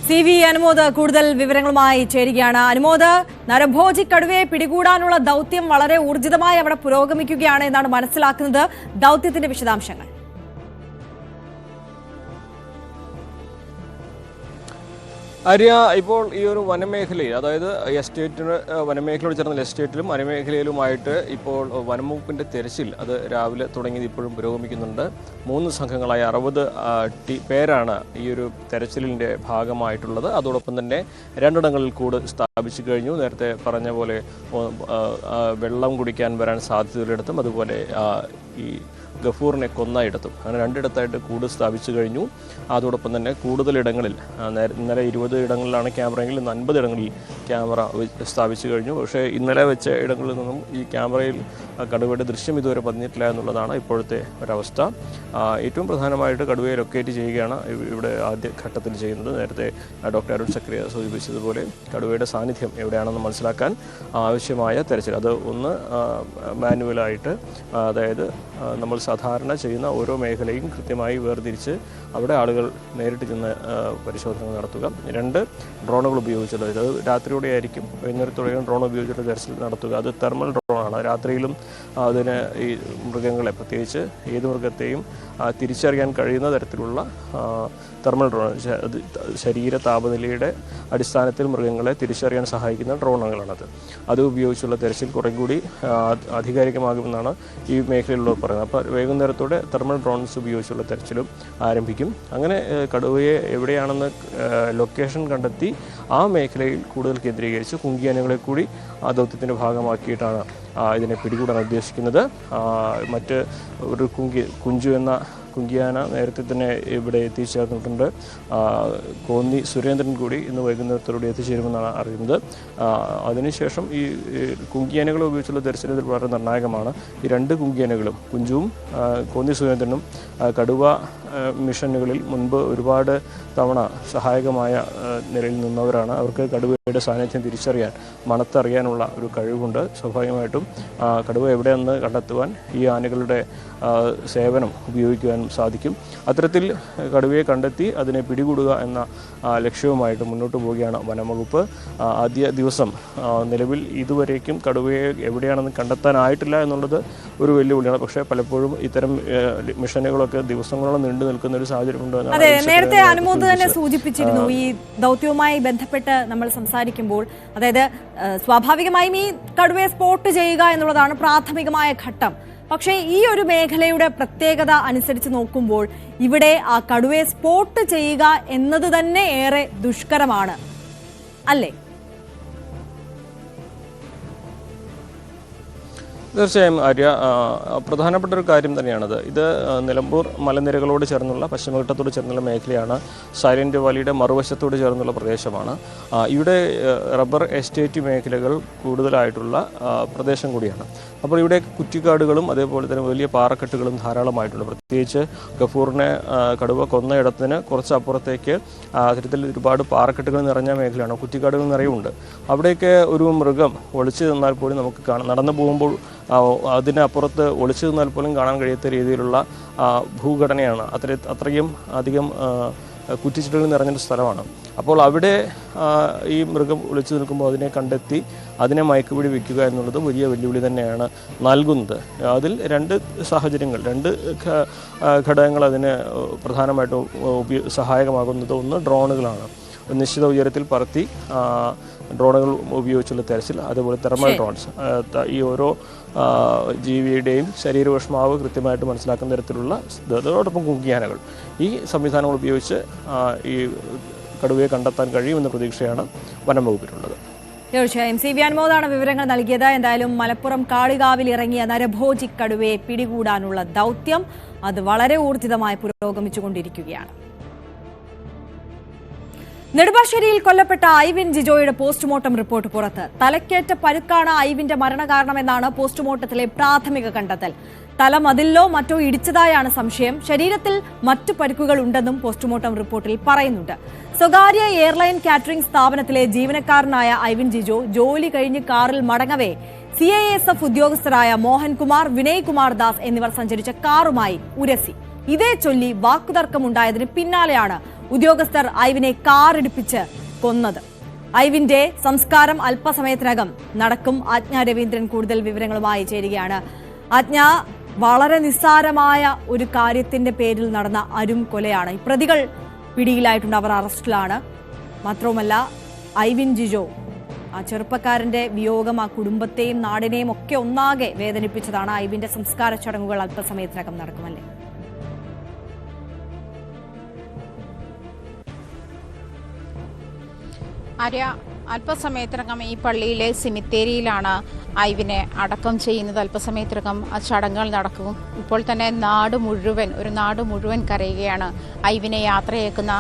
CV അനുമോദ് കൂടുതൽ വിവരങ്ങളുമായി ചേരുകയാണ്. അനുമോദ്, നരഭോജി കടുവയെ പിടികൂടാനുള്ള ദൌത്യം വളരെ ഊർജിതമായി അവിടെ പുരോഗമിക്കുകയാണ് എന്നാണ് മനസ്സിലാക്കുന്നത്. ദൌത്യത്തിന്റെ വിശദാംശങ്ങൾ. ആര്യ, ഇപ്പോൾ ഈ ഒരു വനമേഖലയിൽ, അതായത് എസ്റ്റേറ്റിന് വനമേഖലയോട് ചേർന്ന എസ്റ്റേറ്റിലും വനമേഖലയിലുമായിട്ട് ഇപ്പോൾ വനംവകുപ്പിൻ്റെ തെരച്ചിൽ അത് രാവിലെ തുടങ്ങിയത് ഇപ്പോഴും പുരോഗമിക്കുന്നുണ്ട്. 3 സംഘങ്ങളായ 60 പേരാണ് ഈ ഒരു തെരച്ചിലിൻ്റെ ഭാഗമായിട്ടുള്ളത്. അതോടൊപ്പം തന്നെ 2 ഇടങ്ങളിൽ കൂട് സ്ഥാപിച്ചു കഴിഞ്ഞു. നേരത്തെ പറഞ്ഞ പോലെ വെള്ളം കുടിക്കാൻ വരാൻ സാധ്യതയുള്ളിടത്തും അതുപോലെ ഈ ഗഫൂറിനെ കൊന്നയിടത്തും, അങ്ങനെ 2 ഇടത്തായിട്ട് കൂട് സ്ഥാപിച്ചു കഴിഞ്ഞു. അതോടൊപ്പം തന്നെ കൂടുതലിടങ്ങളിൽ, ഇന്നലെ 20 ഇടങ്ങളിലാണ് ക്യാമറയെങ്കിൽ ഇന്ന് 50 ഇടങ്ങളിൽ ക്യാമറ സ്ഥാപിച്ചു കഴിഞ്ഞു. പക്ഷേ ഇന്നലെ വെച്ച ഇടങ്ങളിൽ നിന്നും ഈ ക്യാമറയിൽ കടുവയുടെ ദൃശ്യം ഇതുവരെ പതിഞ്ഞിട്ടില്ല എന്നുള്ളതാണ് ഇപ്പോഴത്തെ ഒരവസ്ഥ. ഏറ്റവും പ്രധാനമായിട്ട് കടുവയെ ലൊക്കേറ്റ് ചെയ്യുകയാണ് ഇവിടെ ആദ്യ ഘട്ടത്തിൽ ചെയ്യുന്നത്. നേരത്തെ ഡോക്ടർ അരുൺ സക്രിയ സൂചിപ്പിച്ചതുപോലെ കടുവയുടെ സാന്നിധ്യം എവിടെയാണെന്ന് മനസ്സിലാക്കാൻ ആവശ്യമായ തെരച്ചിൽ, അത് ഒന്ന് മാനുവലായിട്ട്, അതായത് നമ്മൾ സാധാരണ ചെയ്യുന്ന ഓരോ മേഖലയും കൃത്യമായി വേർതിരിച്ച് അവിടെ ആളുകൾ നേരിട്ട് ചെന്ന് പരിശോധന നടത്തുക. 2 ഡ്രോണുകൾ ഉപയോഗിച്ചുള്ള, അത് രാത്രിയോടെ ആയിരിക്കും, വൈകുന്നേരത്തോടെയും ഡ്രോൺ ഉപയോഗിച്ചിട്ട് തെരച്ചിൽ നടത്തുക. അത് തെർമൽ ഡ്രോണാണ്. രാത്രിയിലും അതിന് ഈ മൃഗങ്ങളെ, പ്രത്യേകിച്ച് ഏത് മൃഗത്തെയും തിരിച്ചറിയാൻ കഴിയുന്ന തരത്തിലുള്ള തെർമൽ ഡ്രോൺ, ശരീര താപനിലയുടെ അടിസ്ഥാനത്തിൽ മൃഗങ്ങളെ തിരിച്ചറിയാൻ സഹായിക്കുന്ന ഡ്രോണുകളാണത്. അത് ഉപയോഗിച്ചുള്ള തെരച്ചിൽ കുറേ കൂടി ആധികാരികമാകുമെന്നാണ് ഈ മേഖലയിലുള്ളവർ പറയുന്നത്. അപ്പോൾ വൈകുന്നേരത്തോടെ തെർമൽ ഡ്രോൺസ് ഉപയോഗിച്ചുള്ള തെരച്ചിലും ആരംഭിക്കും. അങ്ങനെ കടുവയെ എവിടെയാണെന്ന് ലൊക്കേഷൻ കണ്ടെത്തി ആ മേഖലയിൽ കൂടുതൽ കേന്ദ്രീകരിച്ച് കുങ്കിയാനകളെ കൂടി ആ ദൗത്യത്തിൻ്റെ ഭാഗമാക്കിയിട്ടാണ് ഇതിനെ പിടികൂടാൻ ഉദ്ദേശിക്കുന്നത്. മറ്റ് ഒരു കുഞ്ചു എന്ന കുങ്കിയാന നേരത്തെ തന്നെ ഇവിടെ എത്തിച്ചേർന്നിട്ടുണ്ട്. കോന്നി സുരേന്ദ്രൻ കൂടി ഇന്ന് വൈകുന്നേരത്തോടെ എത്തിച്ചേരുമെന്നാണ് അറിയുന്നത്. അതിനുശേഷം ഈ കുങ്കിയാനകളെ ഉപയോഗിച്ചുള്ള തെരച്ചിൽ വളരെ നിർണായകമാണ്. ഈ 2 കുങ്കിയാനകളും കുഞ്ചുവും കോന്നി സുരേന്ദ്രനും കടുവ മിഷനുകളിൽ മുൻപ് ഒരുപാട് തവണ സഹായകമായ നിലയിൽ നിന്നവരാണ്. അവർക്ക് കടുവയുടെ സാന്നിധ്യം തിരിച്ചറിയാൻ, മണത്തറിയാനുള്ള ഒരു കഴിവുണ്ട്. സ്വാഭാവികമായിട്ടും കടുവ എവിടെയെന്ന് കണ്ടെത്തുവാൻ ഈ ആനകളുടെ സേവനം ഉപയോഗിക്കുവാനും സാധിക്കും. അത്തരത്തിൽ കടുവയെ കണ്ടെത്തി അതിനെ പിടികൂടുക എന്ന ലക്ഷ്യവുമായിട്ട് മുന്നോട്ട് പോവുകയാണ് വനംവകുപ്പ്. ആദ്യ ദിവസം നിലവിൽ ഇതുവരേക്കും കടുവയെ എവിടെയാണെന്ന് കണ്ടെത്താനായിട്ടില്ല എന്നുള്ളത് ഒരു വെല്ലുവിളിയാണ്. പക്ഷേ പലപ്പോഴും ഇത്തരം മിഷനുകളൊക്കെ ദിവസങ്ങളോളം നീണ്ടു നിൽക്കുന്ന ഒരു സാഹചര്യമുണ്ട്. അതെ, നേരത്തെ അനുമോദ് തന്നെ സൂചിപ്പിച്ചിരുന്നു ഈ ദൗത്യവുമായി ബന്ധപ്പെട്ട് നമ്മൾ സംസാരിക്കുമ്പോൾ, അതായത് സ്വാഭാവികമായും ഈ കടുവയെ സ്പോട്ട് ചെയ്യുക എന്നുള്ളതാണ് പ്രാഥമികമായ ഘട്ടം. പക്ഷേ ഈ ഒരു മേഖലയുടെ പ്രത്യേകത അനുസരിച്ച് നോക്കുമ്പോൾ ഇവിടെ ആ കടുവയെ സ്പോട്ട് ചെയ്യുക എന്നത് തന്നെ ഏറെ ദുഷ്കരമാണ്, അല്ലേ? തീർച്ചയായും ആര്യ, പ്രധാനപ്പെട്ട ഒരു കാര്യം തന്നെയാണത്. ഇത് നിലമ്പൂർ മലനിരകളോട് ചേർന്നുള്ള, പശ്ചിമഘട്ടത്തോട് ചേർന്നുള്ള മേഖലയാണ്. സൈലന്റ് വാലിയുടെ മറുവശത്തോട് ചേർന്നുള്ള പ്രദേശമാണ്. ഇവിടെ റബ്ബർ എസ്റ്റേറ്റ് മേഖലകൾ കൂടുതലായിട്ടുള്ള പ്രദേശം കൂടിയാണ്. അപ്പോൾ ഇവിടെ കുറ്റിക്കാടുകളും അതേപോലെ തന്നെ വലിയ പാറക്കെട്ടുകളും ധാരാളമായിട്ടുണ്ട്. പ്രത്യേകിച്ച് ഗഫൂറിനെ കടുവ കൊന്നയിടത്തിന് കുറച്ച് അപ്പുറത്തേക്ക് അത്തരത്തിൽ ഒരുപാട് പാറക്കെട്ടുകൾ നിറഞ്ഞ മേഖലയാണ്. കുറ്റിക്കാടുകൾ നിറയുമുണ്ട്. അവിടെയൊക്കെ ഒരു മൃഗം ഒളിച്ചു നിന്നാൽ പോലും നമുക്ക് നടന്നു പോകുമ്പോൾ അതിനപ്പുറത്ത് ഒളിച്ചു നിന്നാൽ പോലും കാണാൻ കഴിയാത്ത രീതിയിലുള്ള ഭൂഘടനയാണ്. അത്രയും അധികം കുറ്റിച്ചിട്ടുകൾ നിറഞ്ഞൊരു സ്ഥലമാണ്. അപ്പോൾ അവിടെ ഈ മൃഗം ഒളിച്ചു നിൽക്കുമ്പോൾ അതിനെ കണ്ടെത്തി അതിനെ മയക്കുപിടി വയ്ക്കുക എന്നുള്ളത് വലിയ വെല്ലുവിളി തന്നെയാണ് നൽകുന്നത്. അതിൽ 2 സാഹചര്യങ്ങൾ, 2 ഘടകങ്ങൾ അതിന് പ്രധാനമായിട്ടും സഹായകമാകുന്നത്. ഒന്ന്, ഡ്രോണുകളാണ്. നിശ്ചിത ഉയരത്തിൽ പറത്തി ഡ്രോണുകൾ ഉപയോഗിച്ചുള്ള തെരച്ചിൽ, അതുപോലെ തെർമൽ ഡ്രോൺസ്. ഈ ഓരോ ജീവിയുടെയും ശരീരഊഷ്മാവ് കൃത്യമായിട്ട് മനസ്സിലാക്കുന്ന തരത്തിലുള്ള, അതോടൊപ്പം കുങ്കിയാനകൾ, ഈ സംവിധാനങ്ങൾ ഉപയോഗിച്ച് ഈ കടുവയെ കണ്ടെത്താൻ കഴിയുമെന്ന പ്രതീക്ഷയാണ് വനം വകുപ്പിനുള്ളത്. തീർച്ചയായും CB അനുമോദാണ് വിവരങ്ങൾ നൽകിയത്. എന്തായാലും മലപ്പുറം കാളികാവിൽ ഇറങ്ങിയ നരഭോജി കടുവയെ പിടികൂടാനുള്ള ദൗത്യം അത് വളരെ ഊർജിതമായി പുരോഗമിച്ചുകൊണ്ടിരിക്കുകയാണ്. നെടുമ്പാശ്ശേരിയിൽ കൊല്ലപ്പെട്ട ഐവിൻ ജിജോയുടെ പോസ്റ്റ്മോർട്ടം റിപ്പോർട്ട് പുറത്ത്. തലക്കേറ്റ പരുക്കാണ് ഐവിന്റെ മരണകാരണമെന്നാണ് പോസ്റ്റ്മോർട്ടത്തിലെ പ്രാഥമിക കണ്ടെത്തൽ. തല മതിലിലോ മറ്റോ ഇടിച്ചതായാണ് സംശയം. ശരീരത്തിൽ മറ്റു പരുക്കുകൾ ഉണ്ടെന്നും പോസ്റ്റ്മോർട്ടം റിപ്പോർട്ടിൽ പറയുന്നുണ്ട്. സ്വകാര്യ എയർലൈൻ കാറ്ററിംഗ് സ്ഥാപനത്തിലെ ജീവനക്കാരനായ ഐവിൻ ജിജോ ജോലി കഴിഞ്ഞ് കാറിൽ മടങ്ങവേ CISF ഉദ്യോഗസ്ഥരായ മോഹൻകുമാർ, വിനയ് കുമാർ ദാസ് എന്നിവർ സഞ്ചരിച്ച കാറുമായി ഉരസി. ഇതേ ചൊല്ലി വാക്കുതർക്കമുണ്ടായതിന് പിന്നാലെയാണ് ഉദ്യോഗസ്ഥർ ഐവിനെ കാറിടിപ്പിച്ച് കൊന്നത്. ഐവിന്റെ സംസ്കാരം അല്പസമയത്തിനകം നടക്കും. ആജ്ഞ രവീന്ദ്രൻ കൂടുതൽ വിവരങ്ങളുമായി ചേരുകയാണ്. ആജ്ഞ, വളരെ നിസ്സാരമായ ഒരു കാര്യത്തിന്റെ പേരിൽ നടന്ന അരും കൊലയാണ്. ഈ പ്രതികൾ പിടിയിലായിട്ടുണ്ട്, അവർ അറസ്റ്റിലാണ്. മാത്രവുമല്ല ഐവിൻ ജിജോ, ആ ചെറുപ്പക്കാരന്റെ വിയോഗം ആ കുടുംബത്തെയും നാടിനെയും ഒക്കെ ഒന്നാകെ വേദനിപ്പിച്ചതാണ്. ഐവിന്റെ സംസ്കാര ചടങ്ങുകൾ അല്പസമയത്തിനകം നടക്കുമല്ലേ? ആര്യ, അല്പസമയത്തിനകം ഈ പള്ളിയിലെ സിമിത്തേരിയിലാണ് ഐവിനെ അടക്കം ചെയ്യുന്നത്. അല്പസമയത്തിനകം ആ ചടങ്ങുകൾ നടക്കും. ഇപ്പോൾ തന്നെ ഒരു നാട് മുഴുവൻ കരയുകയാണ്. ഐവിനെ യാത്രയേക്കുന്ന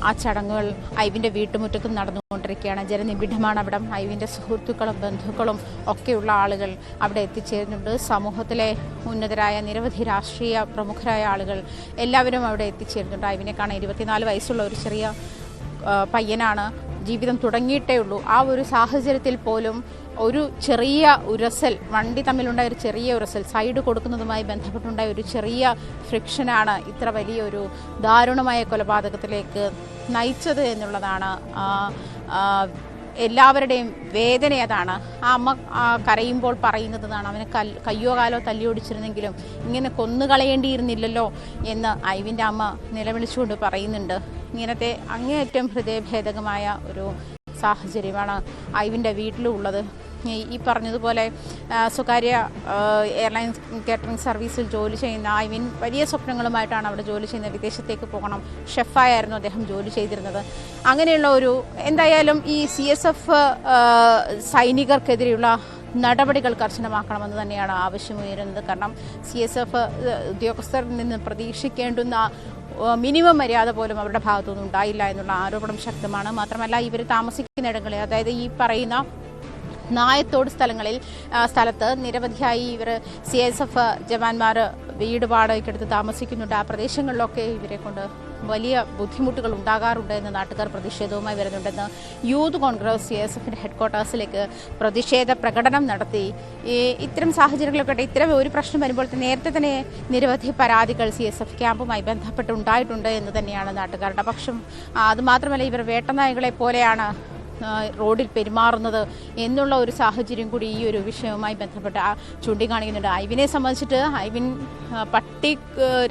ആ ചടങ്ങുകൾ ഐവിൻ്റെ വീട്ടുമുറ്റത്തും നടന്നുകൊണ്ടിരിക്കുകയാണ്. ജനനിബിഡമാണ് അവിടം. ഐവിൻ്റെ സുഹൃത്തുക്കളും ബന്ധുക്കളും ഒക്കെയുള്ള ആളുകൾ അവിടെ എത്തിച്ചേരുന്നുണ്ട്. സമൂഹത്തിലെ ഉന്നതരായ നിരവധി രാഷ്ട്രീയ പ്രമുഖരായ ആളുകൾ എല്ലാവരും അവിടെ എത്തിച്ചേരുന്നുണ്ട്. ഐവിനെ കാണാൻ 24 വയസ്സുള്ള ഒരു ചെറിയ പയ്യനാണ്. ജീവിതം തുടങ്ങിയിട്ടേ ഉള്ളൂ. ആ ഒരു സാഹചര്യത്തിൽ പോലും ഒരു ചെറിയ ഉരസൽ, വണ്ടി തമ്മിലുണ്ടായ ഒരു ചെറിയ ഉരസൽ, സൈഡ് കൊടുക്കുന്നതുമായി ബന്ധപ്പെട്ടുണ്ടായ ഒരു ചെറിയ ഫ്രിക്ഷനാണ് ഇത്ര വലിയൊരു ദാരുണമായ കൊലപാതകത്തിലേക്ക് നയിച്ചത് എന്നുള്ളതാണ് എല്ലാവരുടെയും വേദന. അതാണ് ആ അമ്മ കരയുമ്പോൾ പറയുന്നതാണ്, അവനെ കയ്യോ കാലോ തല്ലിയൊടിച്ചിരുന്നെങ്കിലും ഇങ്ങനെ കൊന്നുകളയേണ്ടിയിരുന്നില്ലല്ലോ എന്ന് ഐവിൻ്റെ അമ്മ നിലവിളിച്ചുകൊണ്ട് പറയുന്നുണ്ട്. ഇങ്ങനത്തെ അങ്ങേയറ്റം ഹൃദയഭേദകമായ ഒരു സാഹചര്യമാണ് ഐവിൻ്റെ വീട്ടിലുള്ളത്. ഈ പറഞ്ഞതുപോലെ സ്വകാര്യ എയർലൈൻ കാറ്ററിംഗ് സർവീസിൽ ജോലി ചെയ്യുന്ന ഐവിൻ വലിയ സ്വപ്നങ്ങളുമായിട്ടാണ് അവിടെ ജോലി ചെയ്യുന്നത്. വിദേശത്തേക്ക് പോകണം, ഷെഫായിരുന്നു അദ്ദേഹം ജോലി ചെയ്തിരുന്നത്. അങ്ങനെയുള്ള എന്തായാലും ഈ CSF സൈനികർക്കെതിരെയുള്ള നടപടികൾ കർശനമാക്കണമെന്ന് തന്നെയാണ് ആവശ്യമുയരുന്നത്. കാരണം CSF ഉദ്യോഗസ്ഥരിൽ നിന്ന് പ്രതീക്ഷിക്കേണ്ടുന്ന മിനിമം മര്യാദ പോലും അവരുടെ ഭാഗത്തുനിന്ന് ഉണ്ടായില്ല എന്നുള്ള ആരോപണം ശക്തമാണ്. മാത്രമല്ല ഇവർ താമസിക്കുന്നിടങ്ങളിൽ, അതായത് ഈ പറയുന്ന നായത്തോട് സ്ഥലത്ത് നിരവധിയായി ഇവർ CSF ജവാന്മാർ വീട് വാടകയ്ക്കെടുത്ത് താമസിക്കുന്നുണ്ട്. ആ പ്രദേശങ്ങളിലൊക്കെ ഇവരെ കൊണ്ട് വലിയ ബുദ്ധിമുട്ടുകൾ ഉണ്ടാകാറുണ്ട് എന്ന് നാട്ടുകാർ പ്രതിഷേധവുമായി വരുന്നുണ്ടെന്ന് യൂത്ത് കോൺഗ്രസ് CSFന്റെ ഹെഡ്ക്വാർട്ടേഴ്സിലേക്ക് പ്രതിഷേധ പ്രകടനം നടത്തി. ഇത്തരം സാഹചര്യങ്ങളൊക്കെ ഇത്തരം ഒരു പ്രശ്നം വരുമ്പോൾ നേരത്തെ തന്നെ നിരവധി പരാതികൾ CSF ക്യാമ്പുമായി ബന്ധപ്പെട്ടുണ്ടായിട്ടുണ്ട് എന്ന് തന്നെയാണ് നാട്ടുകാരുടെ പക്ഷം. അതുമാത്രമല്ല ഇവർ വേട്ടനായകളെ പോലെയാണ് റോഡിൽ പെരുമാറുന്നത് എന്നുള്ള ഒരു സാഹചര്യം കൂടി ഈ ഒരു വിഷയവുമായി ബന്ധപ്പെട്ട് ചൂണ്ടിക്കാണിക്കുന്നുണ്ട്. ഐവിനെ സംബന്ധിച്ചിട്ട് ഐവിൻ പട്ടി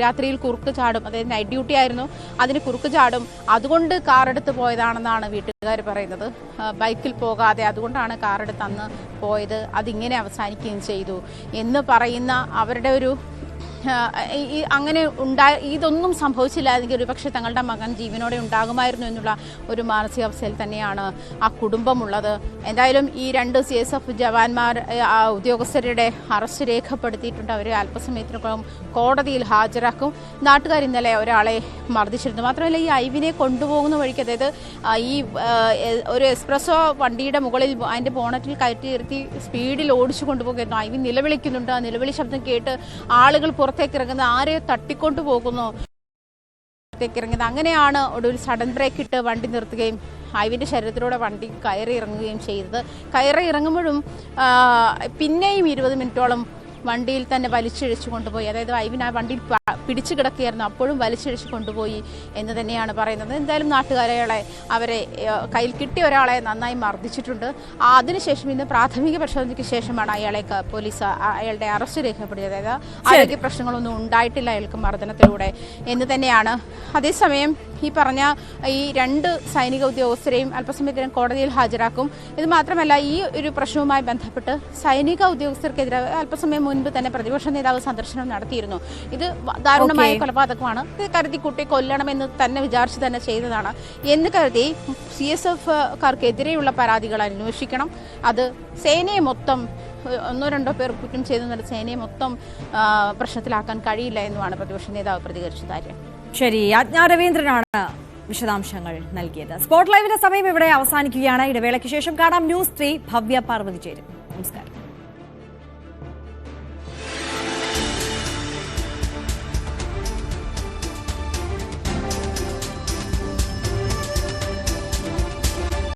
രാത്രിയിൽ കുറുക്ക് ചാടും, അതായത് നൈറ്റ് ഡ്യൂട്ടി ആയിരുന്നു, അതിന് കുറുക്ക് ചാടും, അതുകൊണ്ട് കാറെടുത്ത് പോയതാണെന്നാണ് വീട്ടുകാർ പറയുന്നത്. ബൈക്കിൽ പോകാതെ അതുകൊണ്ടാണ് കാറെടുത്ത് അന്ന് പോയത്, അതിങ്ങനെ അവസാനിക്കുകയും ചെയ്തു എന്ന് പറയുന്ന അവരുടെ ഒരു അങ്ങനെ ഇതൊന്നും സംഭവിച്ചില്ലായിരുന്നെങ്കിൽ ഒരുപക്ഷെ തങ്ങളുടെ മകൻ ജീവനോടെ ഉണ്ടാകുമായിരുന്നു എന്നുള്ള ഒരു മാനസികാവസ്ഥയിൽ തന്നെയാണ് ആ കുടുംബമുള്ളത്. എന്തായാലും ഈ 2 CSF ജവാന്മാർ ഉദ്യോഗസ്ഥരുടെ അറസ്റ്റ് രേഖപ്പെടുത്തിയിട്ടുണ്ട്. അവരെ അല്പസമയത്തിനകം കോടതിയിൽ ഹാജരാക്കും. നാട്ടുകാർ ഇന്നലെ ഒരാളെ മർദ്ദിച്ചിരുന്നു. മാത്രമല്ല ഈ ഐവിനെ കൊണ്ടുപോകുന്ന വഴിക്ക്, അതായത് ഈ ഒരു എക്സ്പ്രസോ വണ്ടിയുടെ മുകളിൽ അതിൻ്റെ ബോണറ്റിൽ കയറ്റി നിർത്തി സ്പീഡിൽ ഓടിച്ചു കൊണ്ടുപോകുന്നു. ഐവിൻ നിലവിളിക്കുന്നുണ്ട്. ആ നിലവിളി ശബ്ദം കേട്ട് ആളുകൾ പുറത്തേക്ക് ഇറങ്ങുന്നത്, ആരെയോ തട്ടിക്കൊണ്ടു പോകുന്നു പുറത്തേക്ക് ഇറങ്ങുന്നത്. അങ്ങനെയാണ് ഒടുവിൽ സഡൻ ബ്രേക്ക് ഇട്ട് വണ്ടി നിർത്തുകയും ഐവിൻ്റെ ശരീരത്തിലൂടെ വണ്ടി കയറി ഇറങ്ങുകയും ചെയ്തത്. കയറി ഇറങ്ങുമ്പോഴും പിന്നെയും 20 മിനിറ്റോളം വണ്ടിയിൽ തന്നെ വലിച്ചിഴച്ചു കൊണ്ടുപോയി. അതായത് ഐവിൻ ആ വണ്ടിയിൽ പിടിച്ചു കിടക്കുകയായിരുന്നു, അപ്പോഴും വലിച്ചിഴച്ചു കൊണ്ടുപോയി എന്ന് തന്നെയാണ് പറയുന്നത്. എന്തായാലും നാട്ടുകാരെ അവരെ കയ്യിൽ കിട്ടിയ ഒരാളെ നന്നായി മർദ്ദിച്ചിട്ടുണ്ട്. അതിനുശേഷം ഇന്ന് പ്രാഥമിക പരിശോധനയ്ക്ക് ശേഷമാണ് പോലീസ് അയാളുടെ അറസ്റ്റ് രേഖപ്പെടുത്തിയത്. അതായത് ആരോഗ്യ പ്രശ്നങ്ങളൊന്നും ഉണ്ടായിട്ടില്ല അയാൾക്ക് മർദ്ദനത്തിലൂടെ എന്ന് തന്നെയാണ്. അതേസമയം ഈ പറഞ്ഞ ഈ 2 സൈനിക ഉദ്യോഗസ്ഥരെയും അല്പസമയത്തിനും കോടതിയിൽ ഹാജരാക്കും. ഇത് മാത്രമല്ല ഈ ഒരു പ്രശ്നവുമായി ബന്ധപ്പെട്ട് സൈനിക ഉദ്യോഗസ്ഥർക്കെതിരെ അല്പസമയം മുൻപ് തന്നെ പ്രതിപക്ഷ നേതാവ് സന്ദർശനം നടത്തിയിരുന്നു. ഇത് ദാരുണമായ കൊലപാതകമാണ്, ഇത് കരുതി കുട്ടിയെ കൊല്ലണമെന്ന് തന്നെ വിചാരിച്ച് തന്നെ ചെയ്തതാണ് എന്ന് കരുതി CSFക്കാർക്കെതിരെയുള്ള പരാതികൾ അന്വേഷിക്കണം. അത് സേനയെ മൊത്തം 1-2 പേർ കുറ്റം ചെയ്തെന്നുള്ള സേനയെ മൊത്തം പ്രശ്നത്തിലാക്കാൻ കഴിയില്ല എന്നുമാണ് പ്രതിപക്ഷ നേതാവ് പ്രതികരിച്ചത്. ശരി, ആജ്ഞാ രവീന്ദ്രനാണ് വിശദാംശങ്ങൾ നൽകിയത്. സ്പോട്ട് ലൈവിന്റെ സമയം ഇവിടെ അവസാനിക്കുകയാണ്. ഇടവേളയ്ക്ക് ശേഷം കാണാം ന്യൂസ് 3 ഭവ്യ പാർവതി ചേരും. നമസ്കാരം.